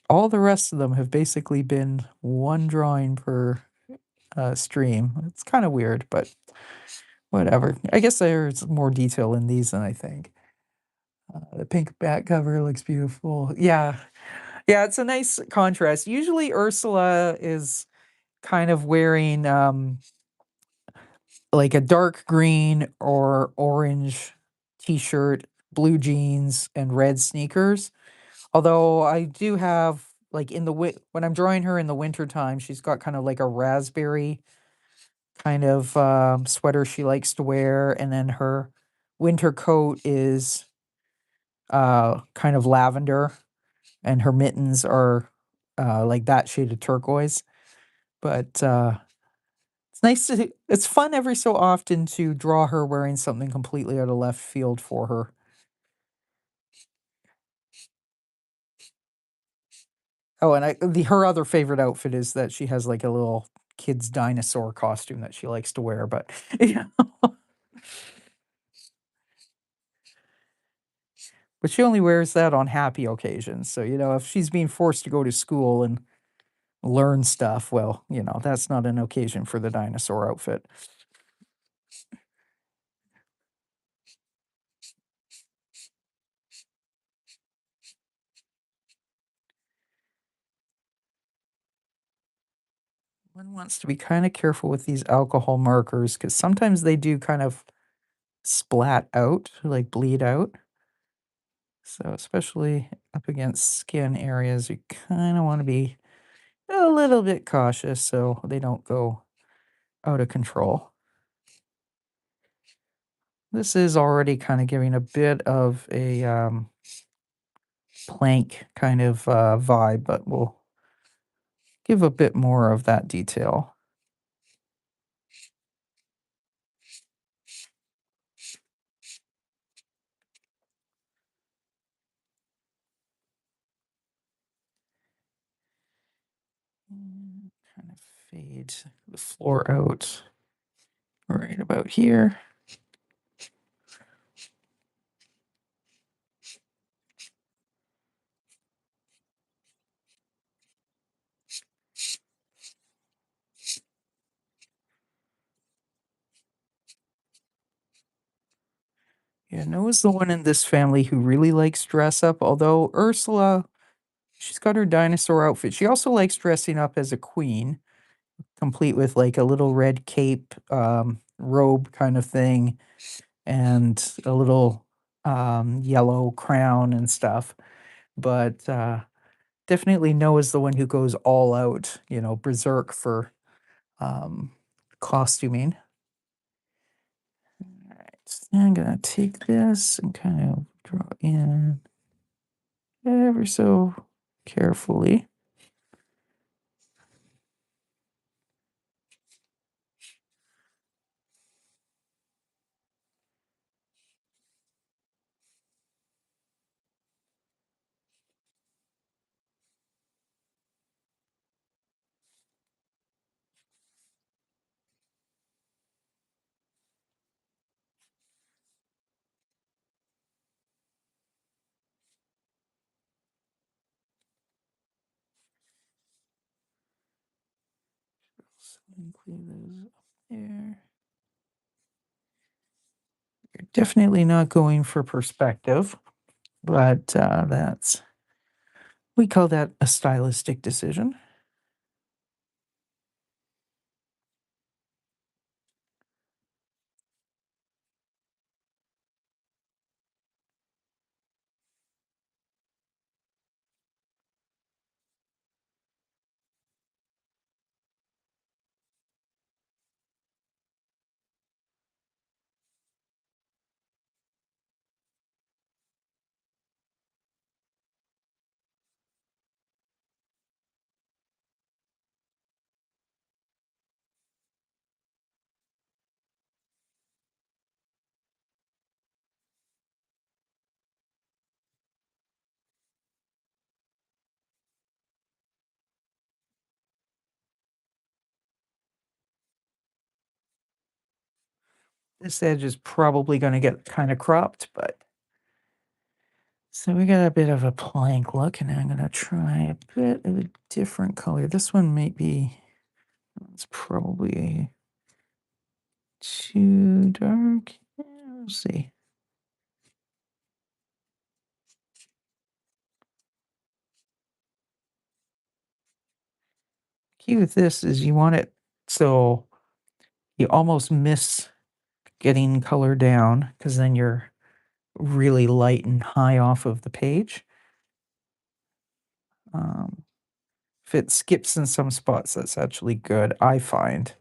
all the rest of them have basically been 1 drawing per, stream. It's kinda weird, but whatever. I guess there's more detail in these than I think. The pink back cover looks beautiful. Yeah. Yeah, it's a nice contrast. Usually Ursula is kind of wearing, like a dark green or orange t-shirt, blue jeans, and red sneakers. Although I do have like when I'm drawing her in the winter time, she's got kind of like a raspberry kind of sweater she likes to wear, and then her winter coat is kind of lavender, and her mittens are like that shade of turquoise. But it's fun every so often to draw her wearing something completely out of left field for her. Oh, and her other favorite outfit is that she has, like, a little kid's dinosaur costume that she likes to wear, but yeah, but she only wears that on happy occasions, so, if she's being forced to go to school and learn stuff, well, that's not an occasion for the dinosaur outfit. One wants to be kinda careful with these alcohol markers because sometimes they do kind of splat out, like, bleed out. So, especially up against skin areas, you kinda wanna be a little bit cautious so they don't go out of control. This is already kinda giving a bit of a, plank kind of, vibe, but we'll give a bit more of that detail. Kind of fade the floor out right about here. Yeah, Noah's the one in this family who really likes dress up, although Ursula, she's got her dinosaur outfit. She also likes dressing up as a queen, complete with, like, a little red cape, robe kind of thing, and a little, yellow crown and stuff, but, definitely Noah's the one who goes all out, berserk for, um, costuming. Alright, now I'm gonna take this and kind of draw in ever so carefully. So include those up there. You're definitely not going for perspective, but, we call that a stylistic decision. This edge is probably gonna get kinda cropped, but so we got a bit of a plank look, and I'm gonna try a bit of a different color. This one might be it's probably too dark. Yeah, we'll see. Key with this is you want it so you almost miss getting color down because then you're really light and high off of the page. Um, if it skips in some spots, that's actually good, I find.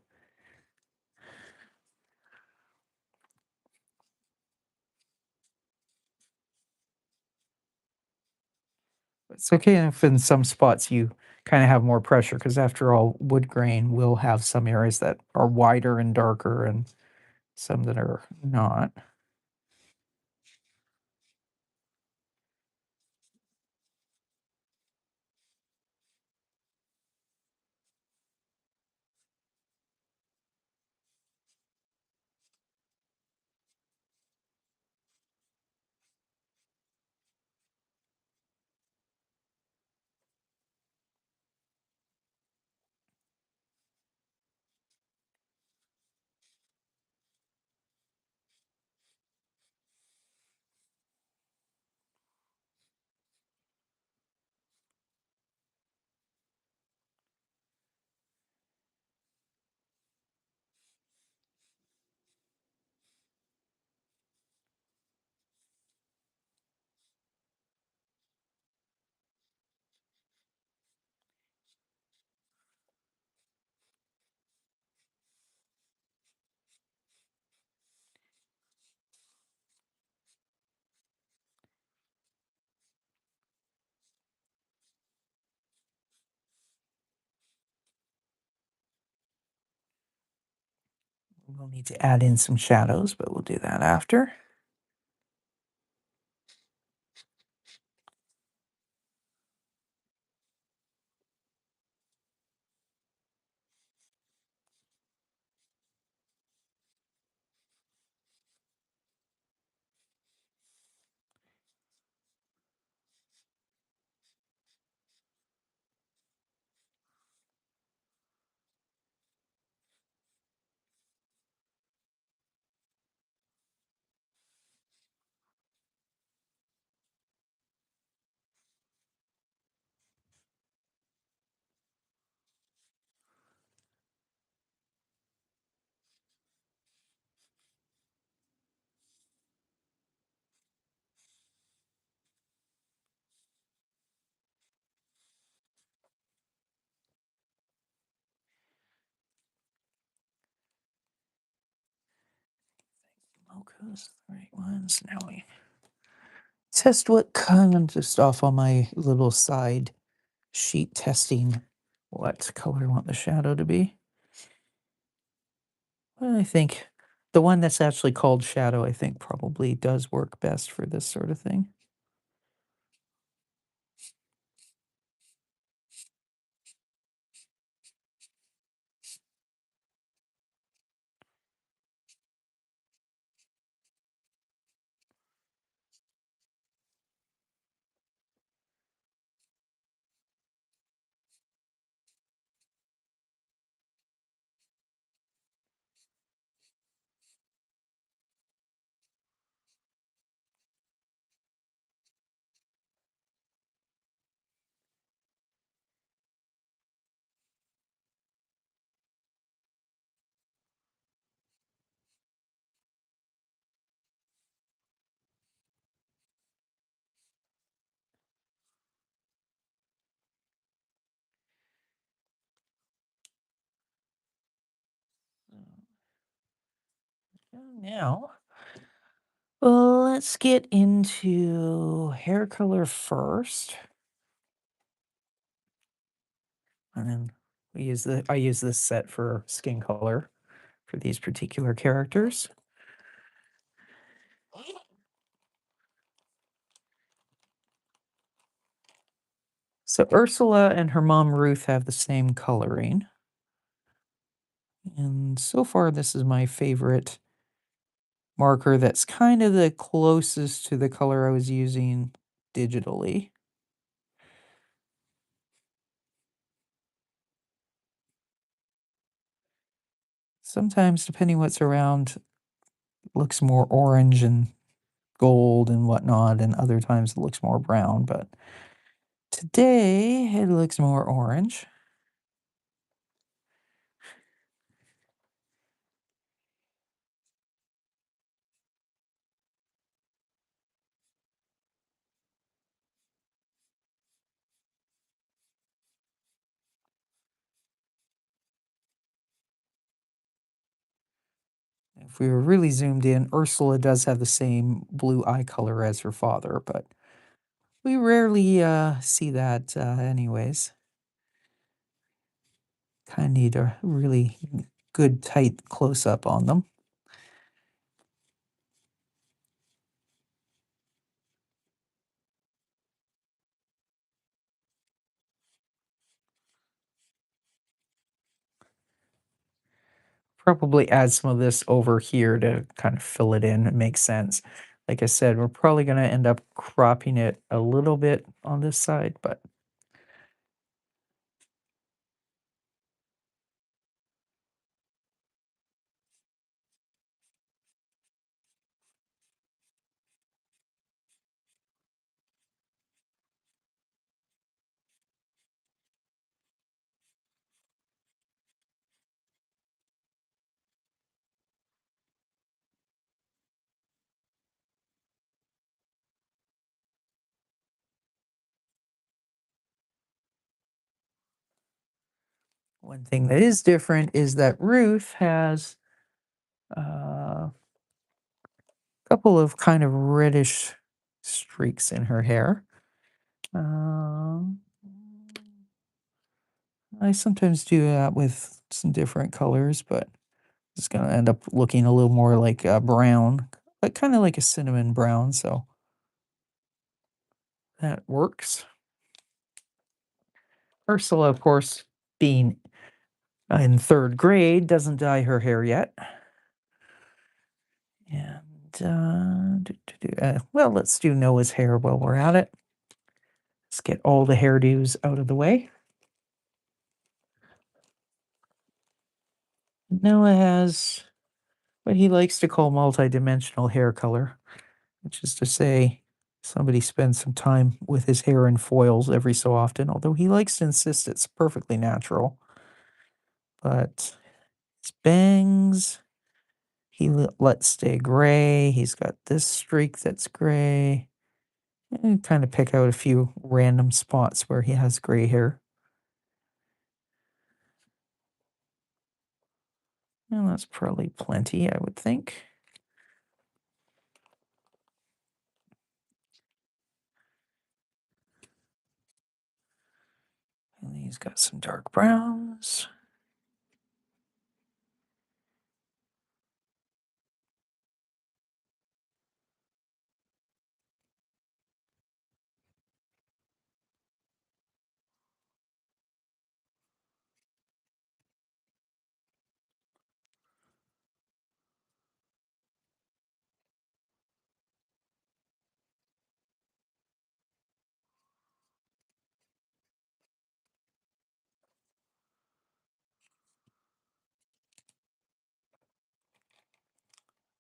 It's okay if in some spots you kinda have more pressure, because after all, wood grain will have some areas that are wider and darker and some that are not. We'll need to add in some shadows, but we'll do that after. Mocha's the right ones. Now we test what kind just off on my little side sheet testing what color I want the shadow to be. Well, I think the one that's actually called shadow, I think probably does work best for this sort of thing. Now, let's get into hair color first, and then I use this set for skin color for these particular characters. So Ursula and her mom Ruth have the same coloring, and so far this is my favorite marker that's kind of the closest to the color I was using digitally. Sometimes, depending what's around, looks more orange and gold and whatnot, and other times it looks more brown, but today it looks more orange. If we were really zoomed in, Ursula does have the same blue eye color as her father, but we rarely see that anyways. Kind of need a really good tight close up on them. Probably add some of this over here to kind of fill it in. It makes sense. Like I said, we're probably going to end up cropping it a little bit on this side, but one thing that is different is that Ruth has a couple of kind of reddish streaks in her hair. Um, I sometimes do that with some different colors, but it's going to end up looking a little more like brown, but kind of like a cinnamon brown. So that works. Ursula, of course, being in third grade, doesn't dye her hair yet. And, well, let's do Noah's hair while we're at it. Let's get all the hairdos out of the way. Noah has what he likes to call multidimensional hair color, which is to say, somebody spends some time with his hair in foils every so often, although he likes to insist it's perfectly natural. But his bangs, lets stay gray. He's got this streak that's gray. And kind of pick out a few random spots where he has gray hair. And that's probably plenty, I would think. And he's got some dark browns.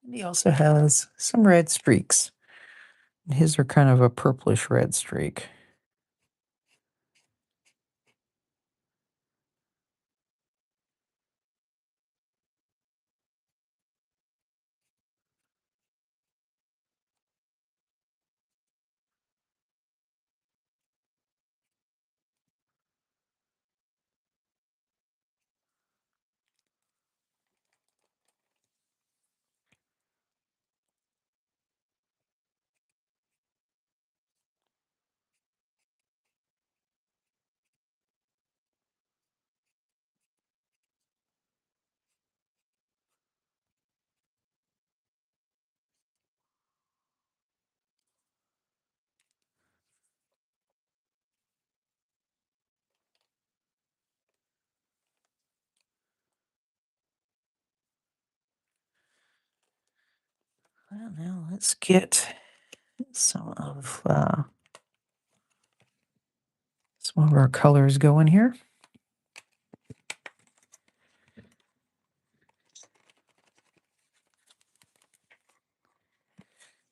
And he also has some red streaks. His are kind of a purplish red streak. Well, now let's get some of our colors going here.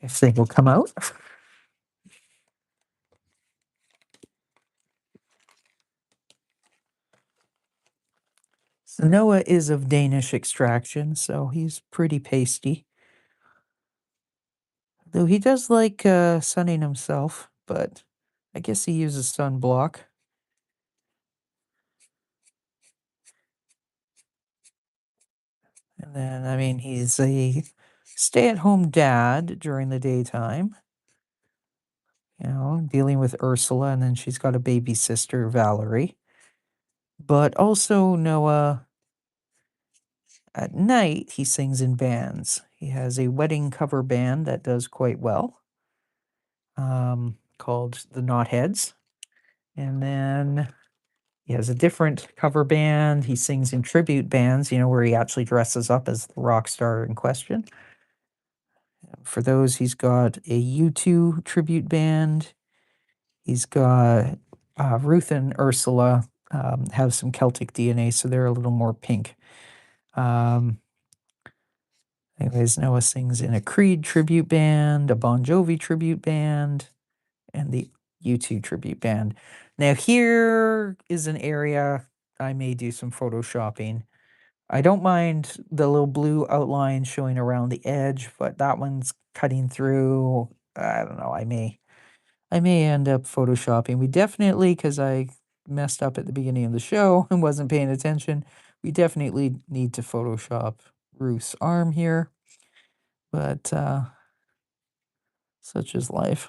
If they will come out. So Noah is of Danish extraction, so he's pretty pasty. Though he does like sunning himself, but I guess he uses sunblock. And then, I mean, he's a stay-at-home dad during the daytime, dealing with Ursula, and then she's got a baby sister, Valerie. But also, Noah, at night, he sings in bands. He has a wedding cover band that does quite well, called the Knotheads. And then he has a different cover band. He sings in tribute bands, where he actually dresses up as the rock star in question. For those, he's got a U2 tribute band. He's got Ruth and Ursula have some Celtic DNA, so they're a little more pink. Anyways, Noah sings in a Creed tribute band, a Bon Jovi tribute band, and the U2 tribute band. Now, here is an area I may do some photoshopping. I don't mind the little blue outline showing around the edge, but that one's cutting through. I don't know. I may end up photoshopping. We definitely, because I messed up at the beginning of the show and wasn't paying attention, we definitely need to Photoshop Ruth's arm here. But such is life.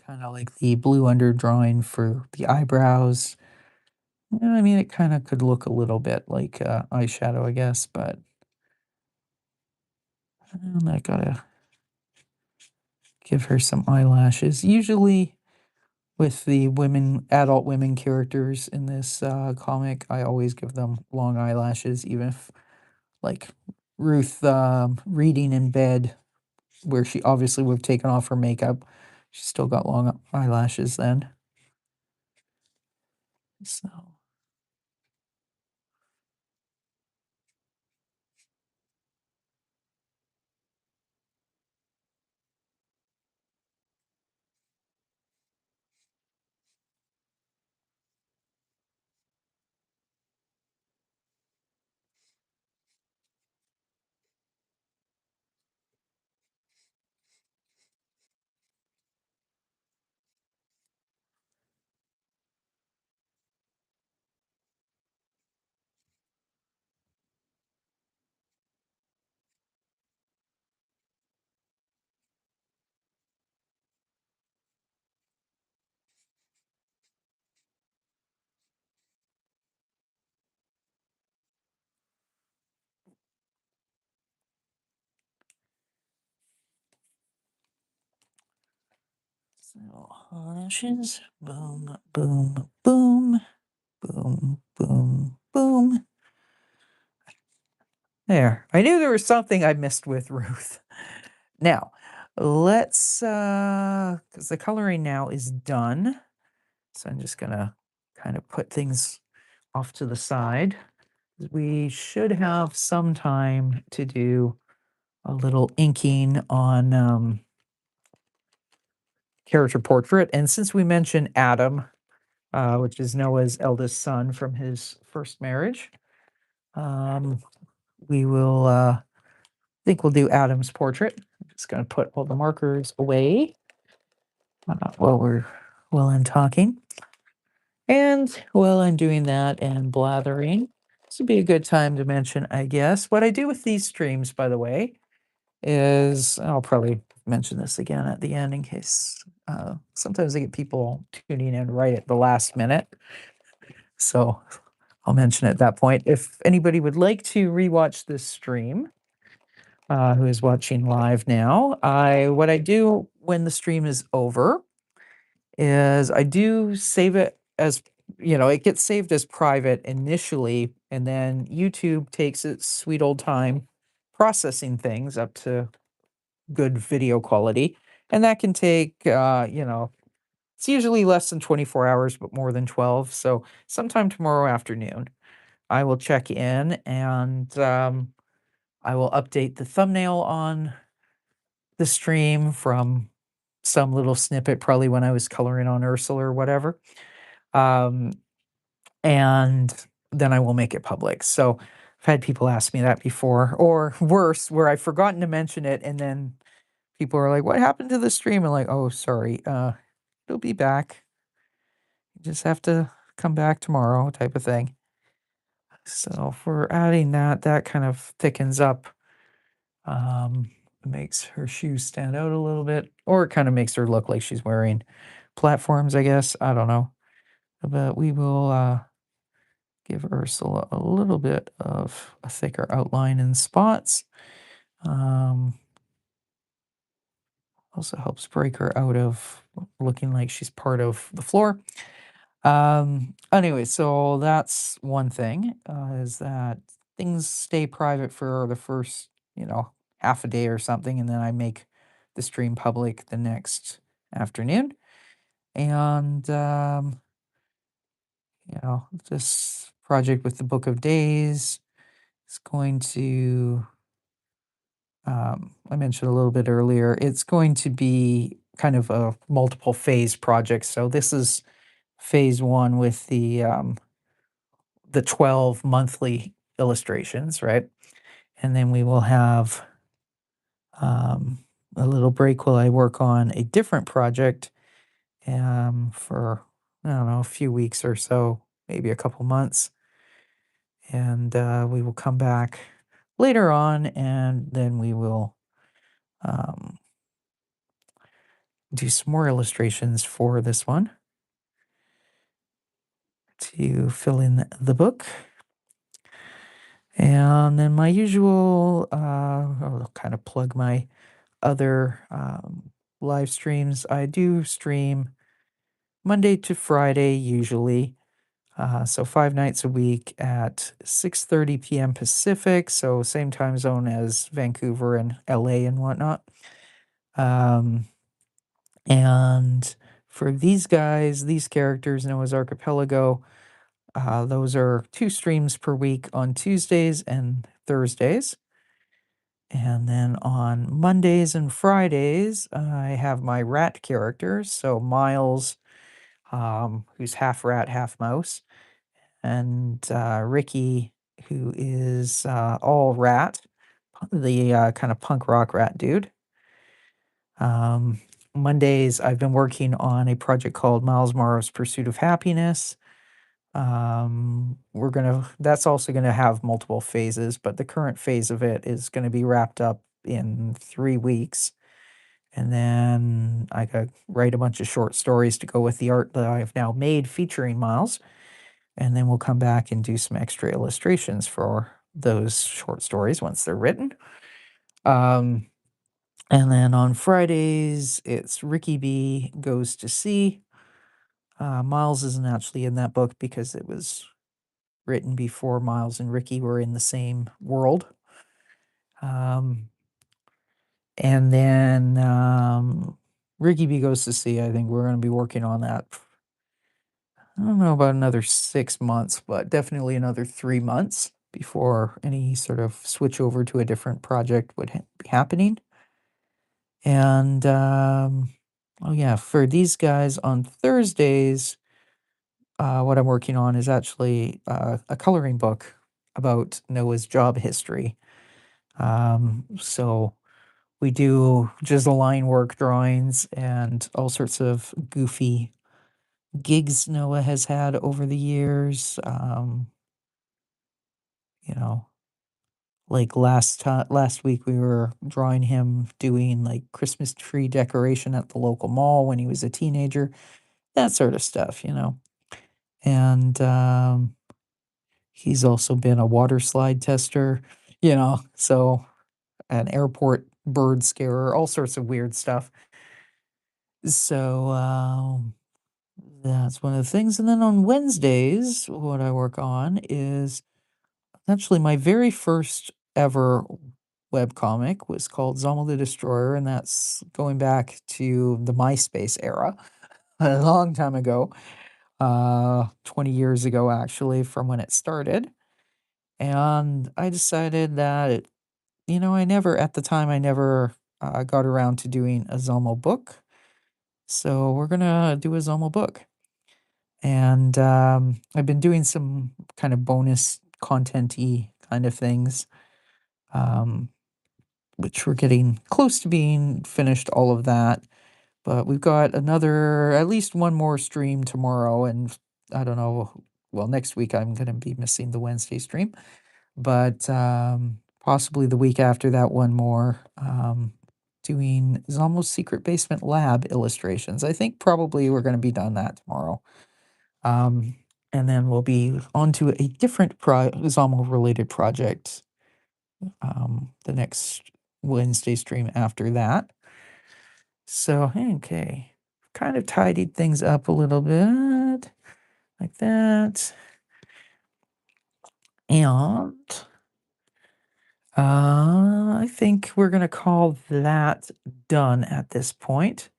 Kind of like the blue underdrawing for the eyebrows. Yeah, I mean, it kind of could look a little bit like eyeshadow, I guess, but I gotta give her some eyelashes. Usually, with the adult women characters in this comic, I always give them long eyelashes, even if, like, Ruth reading in bed, where she obviously would have taken off her makeup, she's still got long eyelashes then. So. So lashes, boom, boom, boom, boom, boom, boom. There. I knew there was something I missed with Ruth. Now, let's because the coloring now is done. So I'm just gonna kind of put things off to the side. We should have some time to do a little inking on character portrait. And since we mentioned Adam, which is Noah's eldest son from his first marriage, we will, think we'll do Adam's portrait. I'm just going to put all the markers away while I'm talking. And while I'm doing that and blathering, this would be a good time to mention, I guess, what I do with these streams, by the way, is I'll probably mention this again at the end in case, sometimes I get people tuning in right at the last minute, so I'll mention at that point. If anybody would like to rewatch this stream, who is watching live now, what I do when the stream is over is I do save it as it gets saved as private initially, and then YouTube takes its sweet old time processing things up to good video quality. And that can take, it's usually less than 24 hours, but more than 12. So sometime tomorrow afternoon, I will check in and I will update the thumbnail on the stream from some little snippet, probably when I was coloring on Ursula or whatever. Um, and then I will make it public. So I've had people ask me that before, or worse, where I've forgotten to mention it, and then people are like, "What happened to the stream?" I'm like, "Oh, sorry. It'll be back. You just have to come back tomorrow," type of thing. So for adding that, that kind of thickens up. Makes her shoes stand out a little bit, or it kind of makes her look like she's wearing platforms, I guess. I don't know. But we will give Ursula a little bit of a thicker outline in spots. Also helps break her out of looking like she's part of the floor. Anyway, so that's one thing, is that things stay private for the first, half a day or something, and then I make the stream public the next afternoon. And, this project with the Book of Days is going to, I mentioned a little bit earlier, it's going to be kind of a multiple phase project. So this is phase one with the 12 monthly illustrations, right? And then we will have um, a little break while I work on a different project for, I don't know, a few weeks or so, maybe a couple months. And we will come back later on, and then we will um, do some more illustrations for this one to fill in the book. And then my usual, I'll kind of plug my other live streams. I do stream Monday to Friday usually. So 5 nights a week at 6:30 p.m. Pacific, so same time zone as Vancouver and LA and whatnot. And for these guys, these characters, Noah's Archipelago, those are 2 streams per week on Tuesdays and Thursdays. And then on Mondays and Fridays, I have my rat characters. So Miles, who's half rat, half mouse, and Ricky, who is all rat, the kind of punk rock rat dude. Mondays, I've been working on a project called Miles Morrow's Pursuit of Happiness. That's also gonna have multiple phases, but the current phase of it is gonna be wrapped up in 3 weeks. And then I gotta write a bunch of short stories to go with the art that I've now made featuring Miles. And then we'll come back and do some extra illustrations for those short stories once they're written. Um, and then on Fridays, it's Ricky B Goes to Sea. Miles isn't actually in that book because it was written before Miles and Ricky were in the same world. Um, and then Ricky B Goes to Sea, I think we're going to be working on that. I don't know about another 6 months, but definitely another 3 months before any sort of switch over to a different project would be happening. And oh yeah, for these guys on Thursdays, what I'm working on is actually a coloring book about Noah's job history. So we do just line work drawings and all sorts of goofy gigs Noah has had over the years. You know, Like last week, we were drawing him doing like Christmas tree decoration at the local mall when he was a teenager, that sort of stuff, you know. And he's also been a water slide tester, you know, so an airport bird scarer, all sorts of weird stuff. So that's one of the things. And then on Wednesdays, what I work on is actually my very first ever webcomic was called Zombie the Destroyer, and that's going back to the MySpace era a long time ago, 20 years ago, actually, from when it started. And I decided that I never, at the time, I never got around to doing a Zomo book. So we're going to do a Zomo book. And I've been doing some kind of bonus content-y kind of things, um, which we're getting close to being finished, all of that. But we've got another, at least one more stream tomorrow. And I don't know, well, next week I'm going to be missing the Wednesday stream. But possibly the week after that, one more, doing Zombo's Secret Basement Lab illustrations. I think probably we're going to be done that tomorrow. Um, and then we'll be on to a different Zomo related project the next Wednesday stream after that. So, okay, kind of tidied things up a little bit like that. And I think we're going to call that done at this point.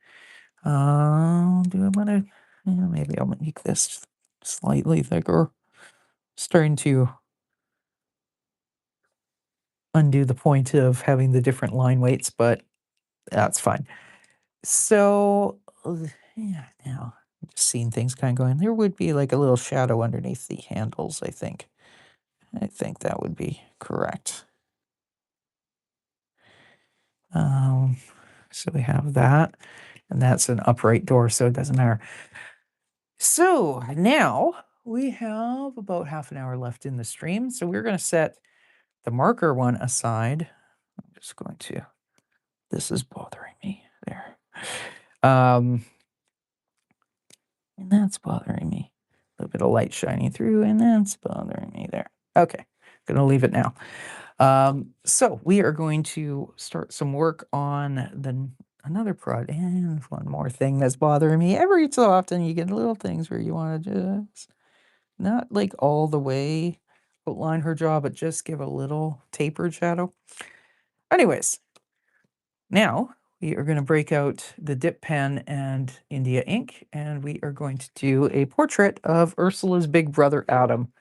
Do I want to? Yeah, maybe I'll make this slightly thicker. Starting to undo the point of having the different line weights, but that's fine. So, yeah, now I'm just seeing things kind of going. There would be like a little shadow underneath the handles, I think. I think that would be correct. Um, so we have that, and that's an upright door, so it doesn't matter. So now we have about half an hour left in the stream. So we're going to set the marker one aside. I'm just going to, this is bothering me there. And that's bothering me. A little bit of light shining through, and that's bothering me there. Okay, gonna leave it now. So we are going to start some work on another project. And one more thing that's bothering me. Every so often you get little things where you want to just not like all the way outline her jaw, but just give a little tapered shadow. Anyways, now we are going to break out the dip pen and India ink, and we are going to do a portrait of Ursula's big brother, Adam.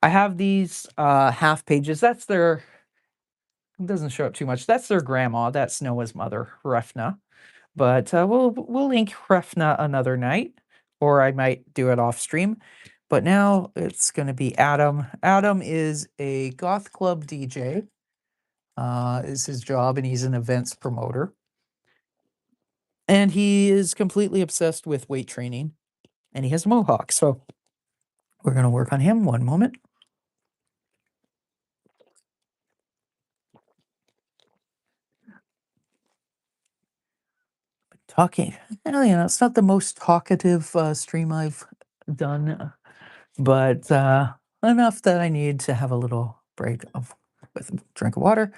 I have these half pages. That's their, it doesn't show up too much. That's their grandma. That's Noah's mother, Refna. But we'll ink Refna another night, or I might do it off stream. But now it's going to be Adam. Adam is a goth club DJ. Is his job, and he's an events promoter. And he is completely obsessed with weight training, and he has a mohawk. So we're going to work on him. One moment. Talking. Well, it's not the most talkative stream I've done, but enough that I need to have a little break with a drink of water.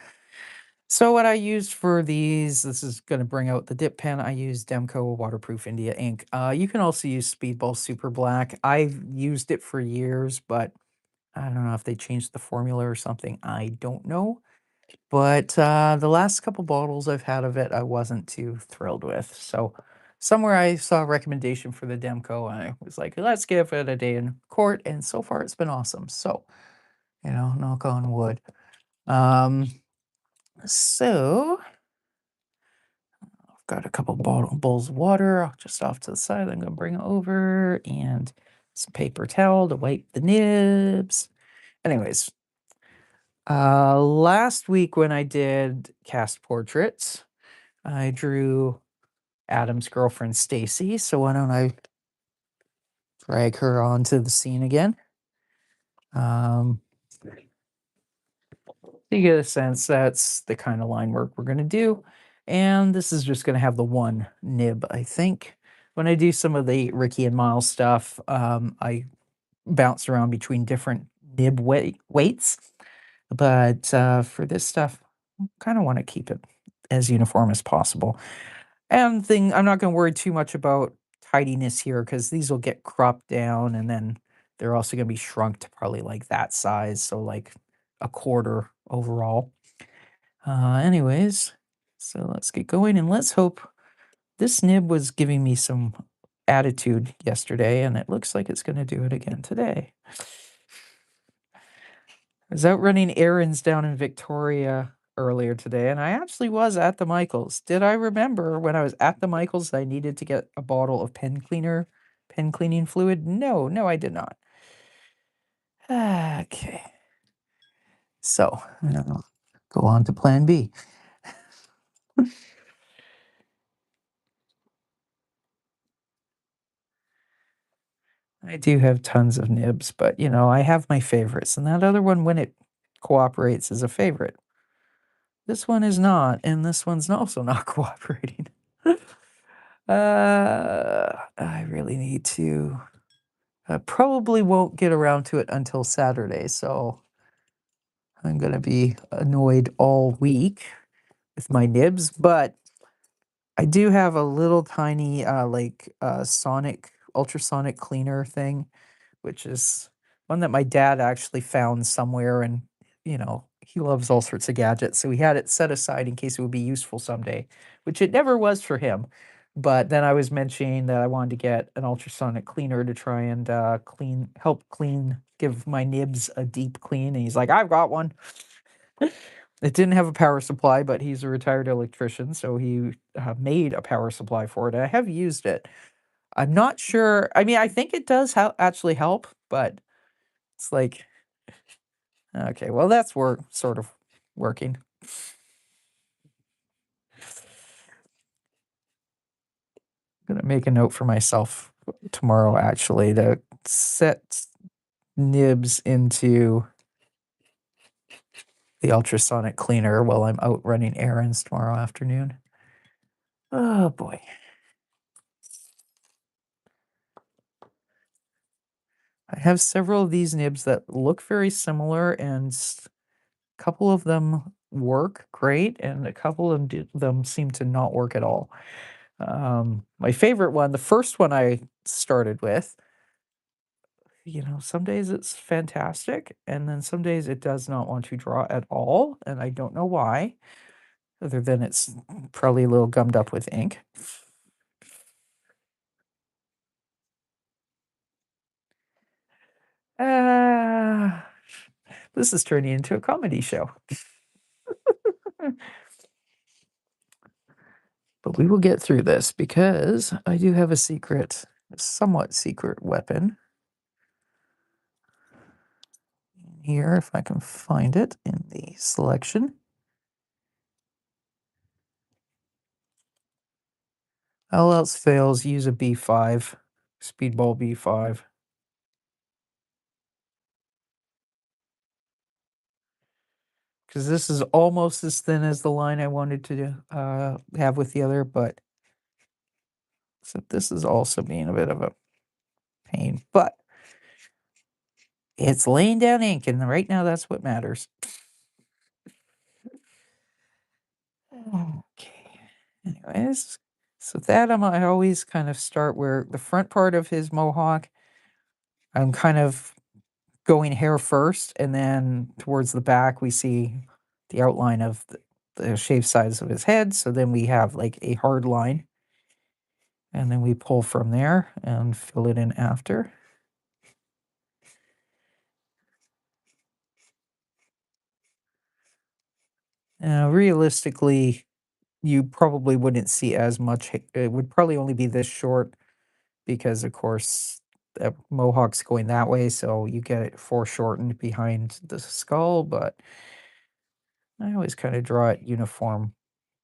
So what I used for these, this is going to bring out the dip pen. I use Demco Waterproof India ink. You can also use Speedball Super Black. I've used it for years, but I don't know if they changed the formula or something. I don't know. But the last couple bottles I've had of it, I wasn't too thrilled with. So somewhere I saw a recommendation for the Demco, and I was like, let's give it a day in court. And so far, it's been awesome. So, knock on wood. So I've got a couple bowls of water just off to the side. I'm going to bring it over, and some paper towel to wipe the nibs. Anyways, last week when I did cast portraits, I drew Adam's girlfriend, Stacy. So why don't I drag her onto the scene again? you get a sense that's the kind of line work we're gonna do. And this is just gonna have the one nib, I think. When I do some of the Ricky and Miles stuff, I bounce around between different nib weights. But for this stuff, I kind of want to keep it as uniform as possible. And I'm not going to worry too much about tidiness here because these will get cropped down and then they're also going to be shrunk to probably like that size. So like a quarter overall. Anyways, so let's get going and let's hope this nib was giving me some attitude yesterday and it looks like it's going to do it again today. I was out running errands down in Victoria earlier today, and I actually was at the Michaels. Did I remember when I was at the Michaels I needed to get a bottle of pen cleaning fluid? No, no, I did not. Okay. So, go on to plan B. I do have tons of nibs, but I have my favorites, and that other one, when it cooperates, is a favorite. This one is not, and this one's also not cooperating. I really need to. I probably won't get around to it until Saturday, so I'm gonna be annoyed all week with my nibs, but I do have a little tiny, sonic ultrasonic cleaner thing, which is one that my dad actually found somewhere, and, he loves all sorts of gadgets, so he had it set aside in case it would be useful someday, which it never was for him. But then I was mentioning that I wanted to get an ultrasonic cleaner to try and, help clean give my nibs a deep clean, and he's like, "I've got one." It didn't have a power supply, but he's a retired electrician, so he, made a power supply for it, and I have used it. I'm not sure, I mean, I think it does actually help, but it's like, okay, well, that's sort of working. Gonna make a note for myself tomorrow actually to set nibs into the ultrasonic cleaner while I'm out running errands tomorrow afternoon. Oh boy. I have several of these nibs that look very similar, and a couple of them work great, and a couple of them seem to not work at all. My favorite one, the first one I started with, some days it's fantastic, and then some days it does not want to draw at all, and I don't know why, other than it's probably a little gummed up with ink. Uh, this is turning into a comedy show. But we will get through this because I do have a somewhat secret weapon here, if I can find it in the selection. All else fails, use a B5, speedball B5. Because this is almost as thin as the line I wanted to have with the other, but except this is also being a bit of a pain. But it's laying down ink, and right now that's what matters. Okay. Anyways, so that I always kind of start where the front part of his mohawk, I'm kind of going hair first, and then towards the back, we see the outline of the shaved sides of his head. So then we have like a hard line, and then we pull from there and fill it in after. Now, realistically, you probably wouldn't see as much. It would probably only be this short because, of course, the mohawk's going that way, so you get it foreshortened behind the skull. But I always kind of draw it uniform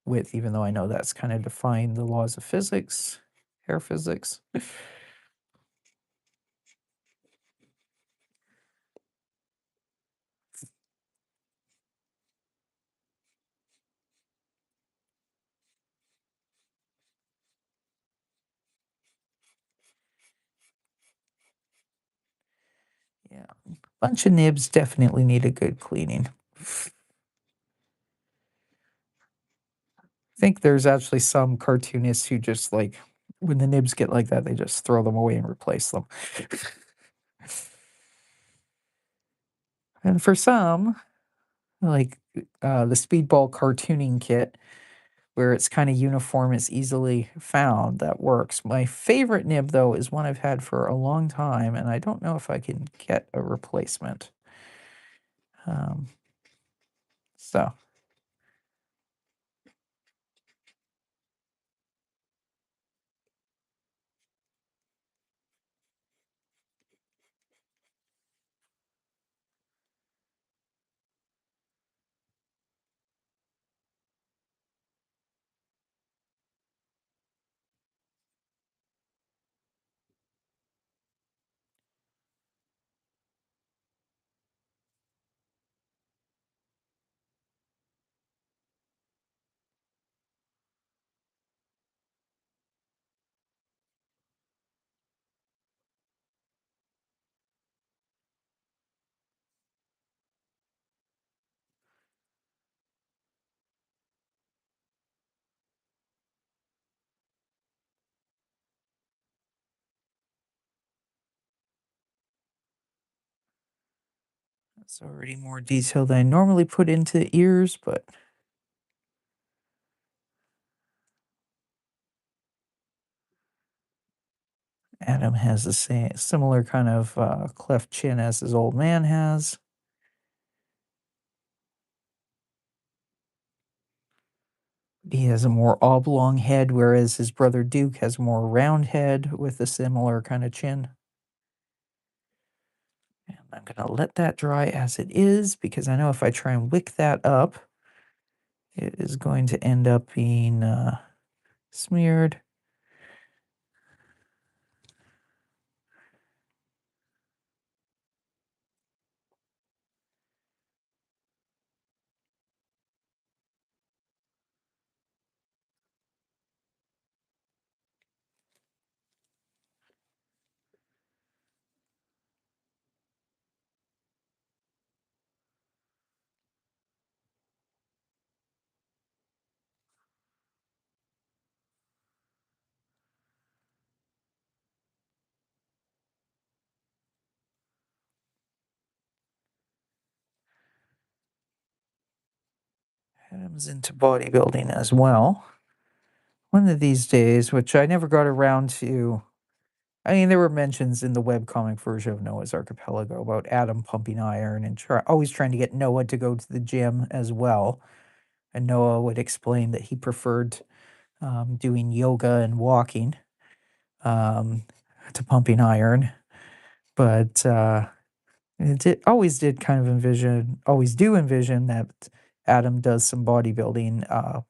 width, even though I know that's kind of defying the laws of physics, hair physics. bunch of nibs definitely need a good cleaning. I think there's actually some cartoonists who just, like, when the nibs get like that, they just throw them away and replace them. And for some, like, the Speedball cartooning kit, where it's kinda uniform, it's easily found, that works. My favorite nib, though, is one I've had for a long time, and I don't know if I can get a replacement. Um, so it's already more detail than I normally put into ears, but Adam has the same similar kind of, cleft chin as his old man has. He has a more oblong head, whereas his brother Duke has a more round head with a similar kinda chin. And I'm gonna let that dry as it is, because I know if I try and wick that up, it is going to end up being, smeared. Adam's into bodybuilding as well. One of these days, which I never got around to. I mean, there were mentions in the webcomic version of Noah's Archipelago about Adam pumping iron and always trying to get Noah to go to the gym as well. And Noah would explain that he preferred doing yoga and walking um, to pumping iron. But always did kind of always do envision that Adam does some bodybuilding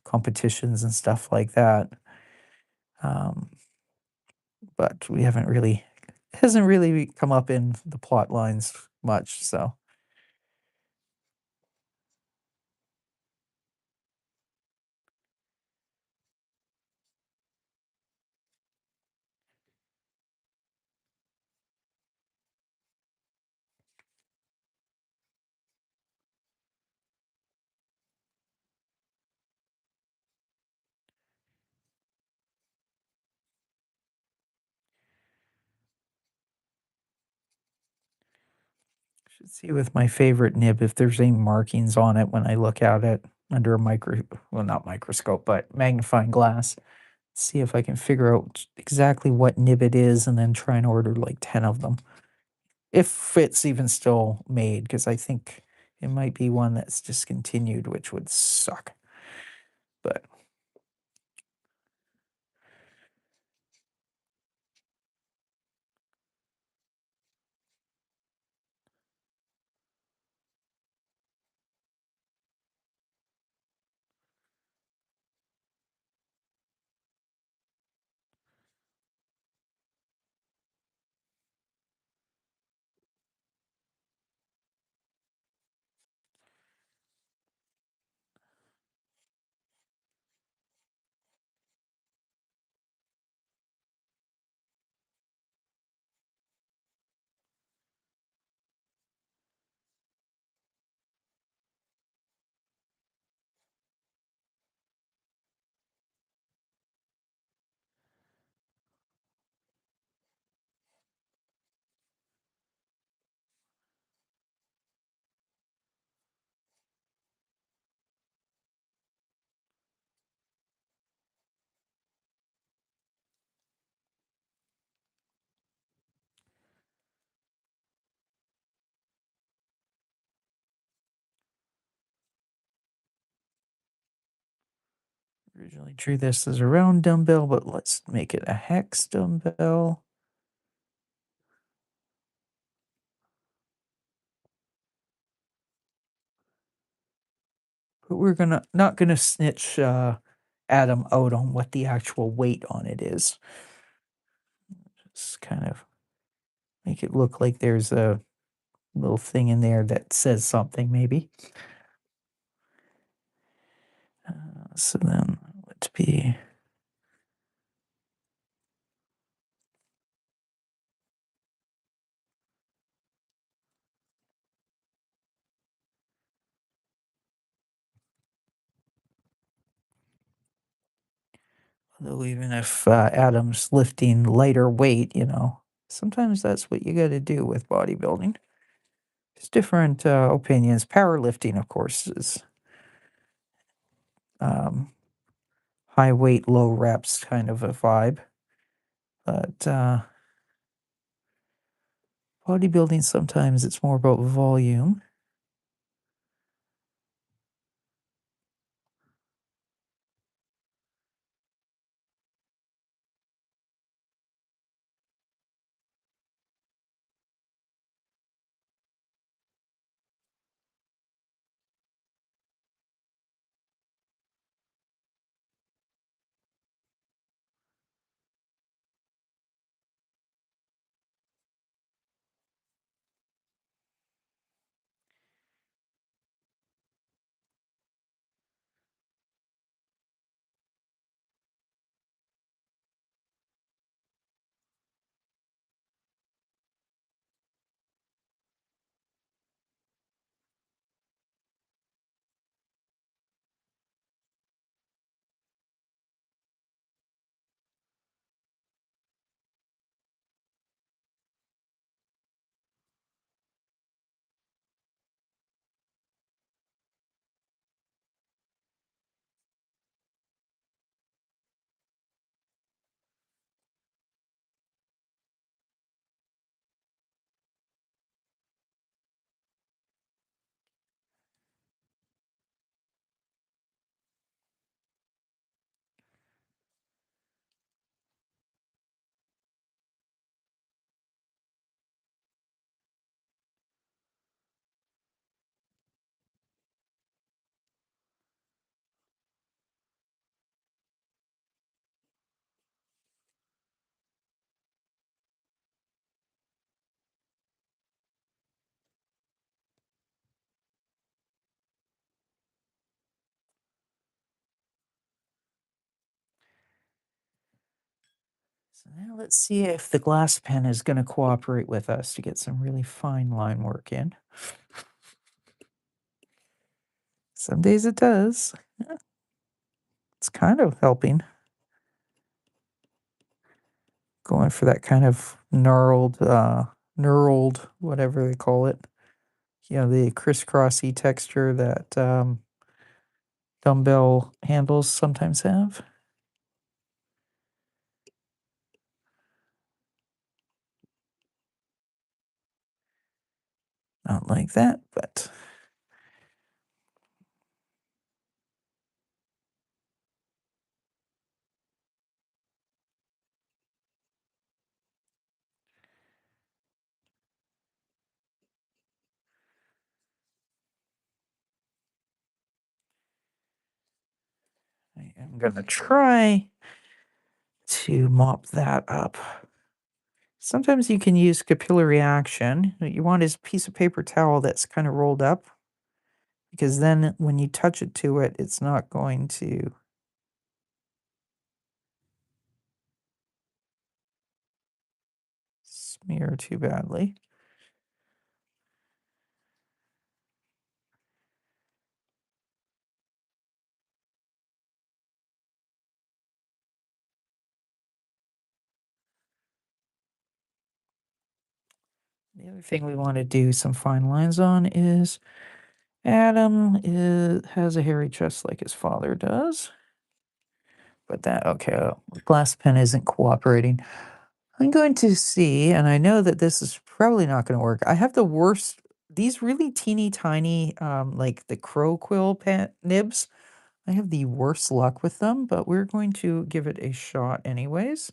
competitions and stuff like that. Um, but we haven't really hasn't really come up in the plot lines much, so should see with my favorite nib if there's any markings on it when I look at it under a not microscope, but magnifying glass. See if I can figure out exactly what nib it is and then try and order like 10 of them. If it's even still made, because I think it might be one that's discontinued, which would suck. But Originally drew this as a round dumbbell, but let's make it a hex dumbbell. But we're not gonna snitch Adam out on what the actual weight on it is. Just kind of make it look like there's a little thing in there that says something, maybe. So then let's be Though even if Adam's lifting lighter weight, sometimes that's what you got to do with bodybuilding. There's different opinions. Powerlifting, of course, is um, high weight, low reps kind of a vibe. But bodybuilding, sometimes it's more about volume. So now let's see if the glass pen is going to cooperate with us to get some really fine line work in. Some days it does. It's kind of helping. Going for that kind of knurled, whatever they call it. The crisscrossy texture that dumbbell handles sometimes have. Not like that, but I am going to try to mop that up. Sometimes you can use capillary action. What you want is a piece of paper towel that's kind of rolled up, because then when you touch it to it, it's not going to smear too badly. The other thing we want to do some fine lines on is has a hairy chest like his father does. But okay, glass pen isn't cooperating. I'm going to see, and I know that this is probably not going to work. I have the worst, these really teeny tiny, like the crow quill pen nibs. I have the worst luck with them, but we're going to give it a shot anyways.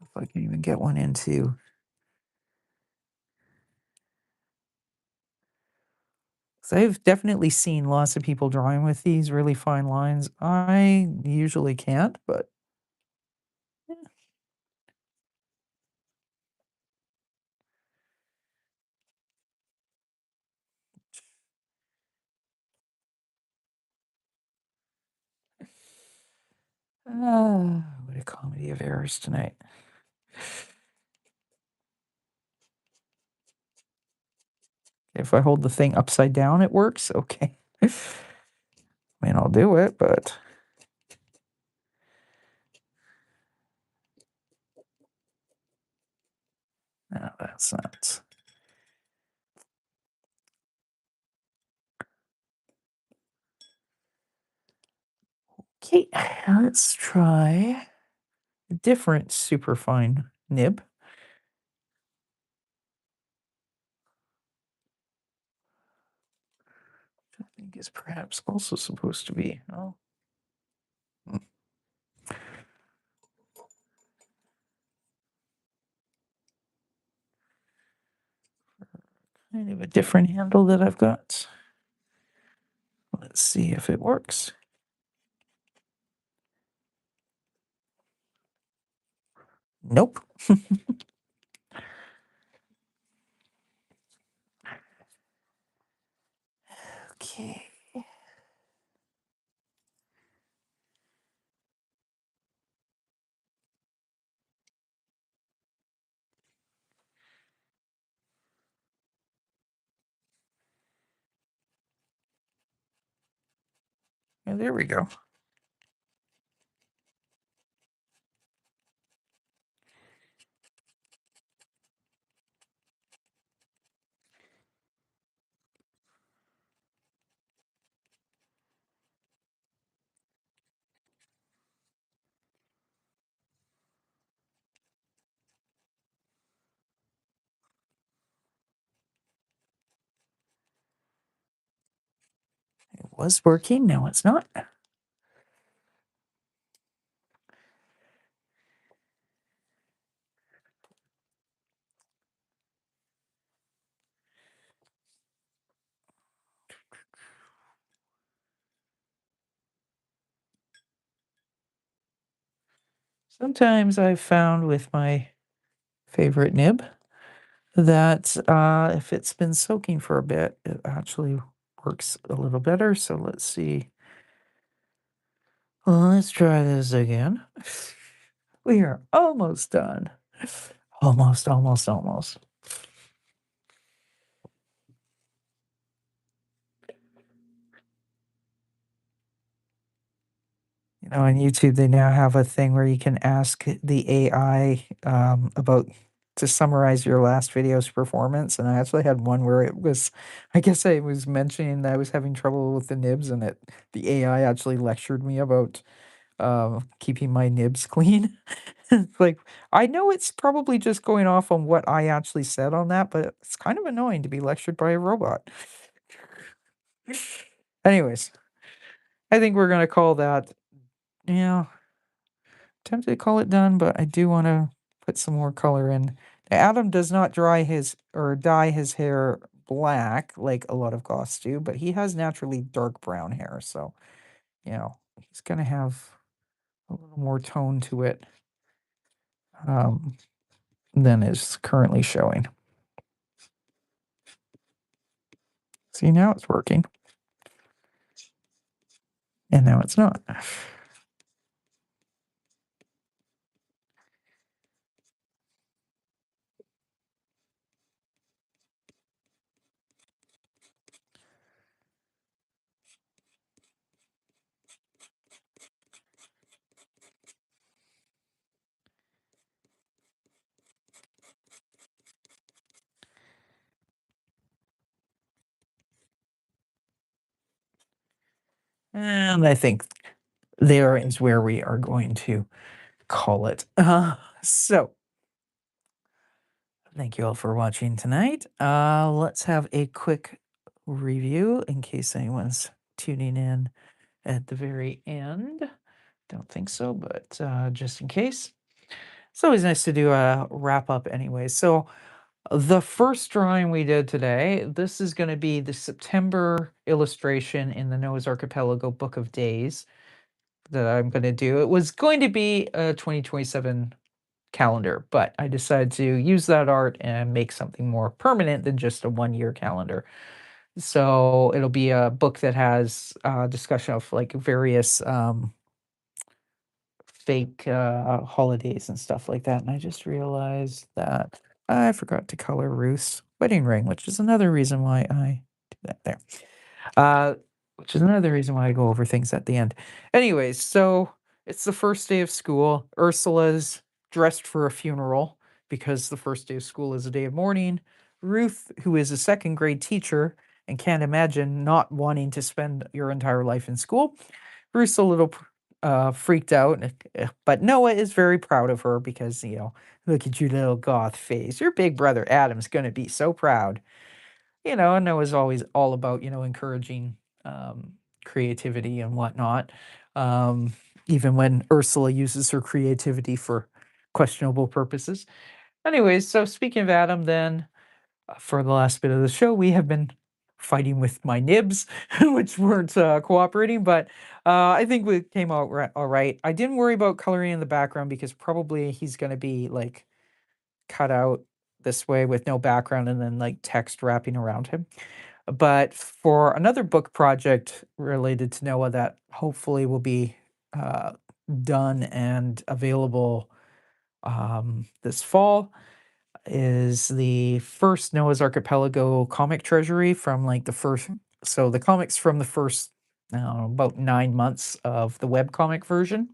If I can even get one into. 'Cause I've definitely seen lots of people drawing with these really fine lines. I usually can't, but what a comedy of errors tonight. If I hold the thing upside down, it works? Okay. I mean, I'll do it, but no, that's not. Okay, let's try a different superfine nib. I think is perhaps also supposed to be. Oh, mm, kind of a different handle that I've got. Let's see if it works. Nope. Okay. Yeah, there we go. It was working, now it's not. Sometimes I've found with my favorite nib that if it's been soaking for a bit, it actually works a little better. So let's see. Well, let's try this again. We are almost done. Almost, almost, almost. You know, on YouTube, they now have a thing where you can ask the AI about to summarize your last video's performance. And I actually had one where it was, I guess I was mentioning that I was having trouble with the nibs, and the AI actually lectured me about keeping my nibs clean. It's like, I know it's probably just going off on what I actually said on that, but it's kind of annoying to be lectured by a robot. Anyways, I think we're gonna call that, yeah, tempted to call it done, but I do wanna put some more color in. Adam does not dry his or dye his hair black like a lot of goths do, but he has naturally dark brown hair, so, you know, he's gonna have a little more tone to it, um, than is currently showing. See, now it's working, and now it's not. And I think there is where we are going to call it. So thank you all for watching tonight. Let's have a quick review in case anyone's tuning in at the very end. Don't think so, but just in case. It's always nice to do a wrap up anyway. So, the first drawing we did today, this is going to be the September illustration in the Noah's Archipelago Book of Days that I'm going to do. It was going to be a 2027 calendar, but I decided to use that art and make something more permanent than just a 1 year calendar. So it'll be a book that has discussion of like various fake holidays and stuff like that. And I just realized that I forgot to color Ruth's wedding ring, which is another reason why I do that there. Uh, which is another reason why I go over things at the end. Anyways, so it's the first day of school. Ursula's dressed for a funeral because the first day of school is a day of mourning. Ruth, who is a second grade teacher and can't imagine not wanting to spend your entire life in school, Ruth's a little freaked out, but Noah is very proud of her because, look at your little goth face. Your big brother Adam's going to be so proud. And Noah's always all about, encouraging creativity and whatnot. Um, Even when Ursula uses her creativity for questionable purposes. Anyways, so speaking of Adam, then for the last bit of the show, we have been fighting with my nibs, which weren't cooperating, but I think we came out all right. I didn't worry about coloring in the background because probably he's going to be like cut out this way with no background and then like text wrapping around him. But for another book project related to Noah that hopefully will be uh, done and available this fall is the first Noah's Archipelago comic treasury from like the first. So the comics from the first, I don't know, about 9 months of the webcomic version.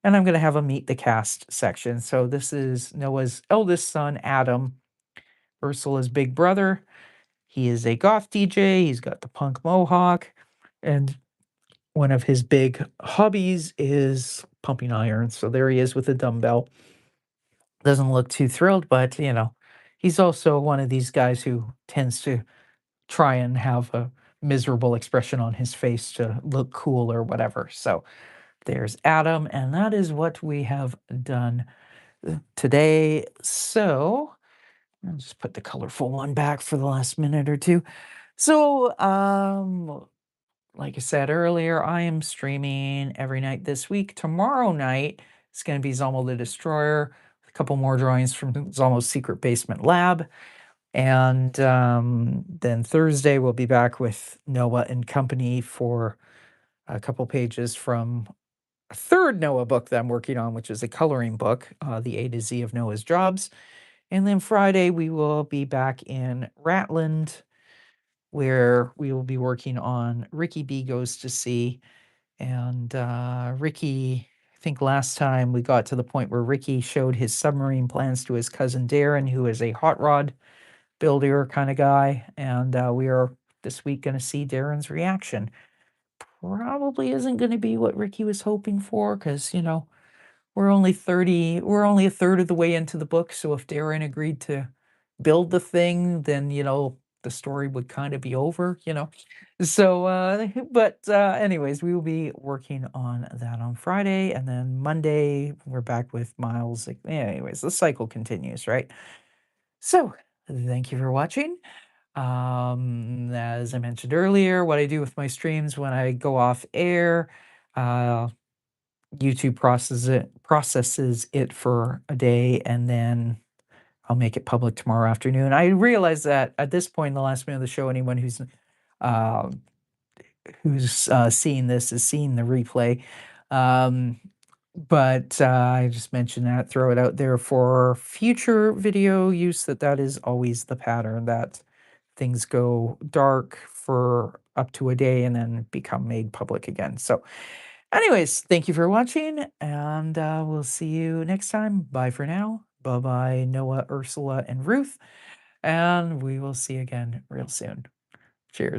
And I'm going to have a meet the cast section. So this is Noah's eldest son, Adam, Ursula's big brother. He is a goth DJ. He's got the punk mohawk. And one of his big hobbies is pumping iron. So there he is with a dumbbell. Doesn't look too thrilled, but he's also one of these guys who tends to try and have a miserable expression on his face to look cool or whatever. So there's Adam, and that is what we have done today. So I'll just put the colorful one back for the last minute or two. So, like I said earlier, I am streaming every night this week. Tomorrow night, it's going to be Zommel the Destroyer, a couple more drawings from Zommel's Secret Basement Lab. And then Thursday, we'll be back with Noah and company for a couple pages from a third Noah book that I'm working on, which is a coloring book, The A to Z of Noah's Jobs. And then Friday, we will be back in Ratland, where we will be working on Ricky B Goes to Sea. And Ricky, I think last time we got to the point where Ricky showed his submarine plans to his cousin Darren, who is a hot rod builder kind of guy. And we are this week going to see Darren's reaction. Probably isn't going to be what Ricky was hoping for because, we're only a third of the way into the book, so if Darren agreed to build the thing, then, the story would kind of be over, So, but anyways, we will be working on that on Friday, and then Monday we're back with Miles. Anyways, the cycle continues, right? So, thank you for watching. As I mentioned earlier, what I do with my streams when I go off air, uh, YouTube processes it for a day, and then I'll make it public tomorrow afternoon. I realize that at this point in the last minute of the show, anyone uh, who's seeing this is seeing the replay. Um, but I just mentioned that, throw it out there for future video use, that is always the pattern, that things go dark for up to a day and then become made public again. So anyways, thank you for watching, and we'll see you next time. Bye for now. Bye-bye, Noah, Ursula, and Ruth, and we will see you again real soon. Cheers.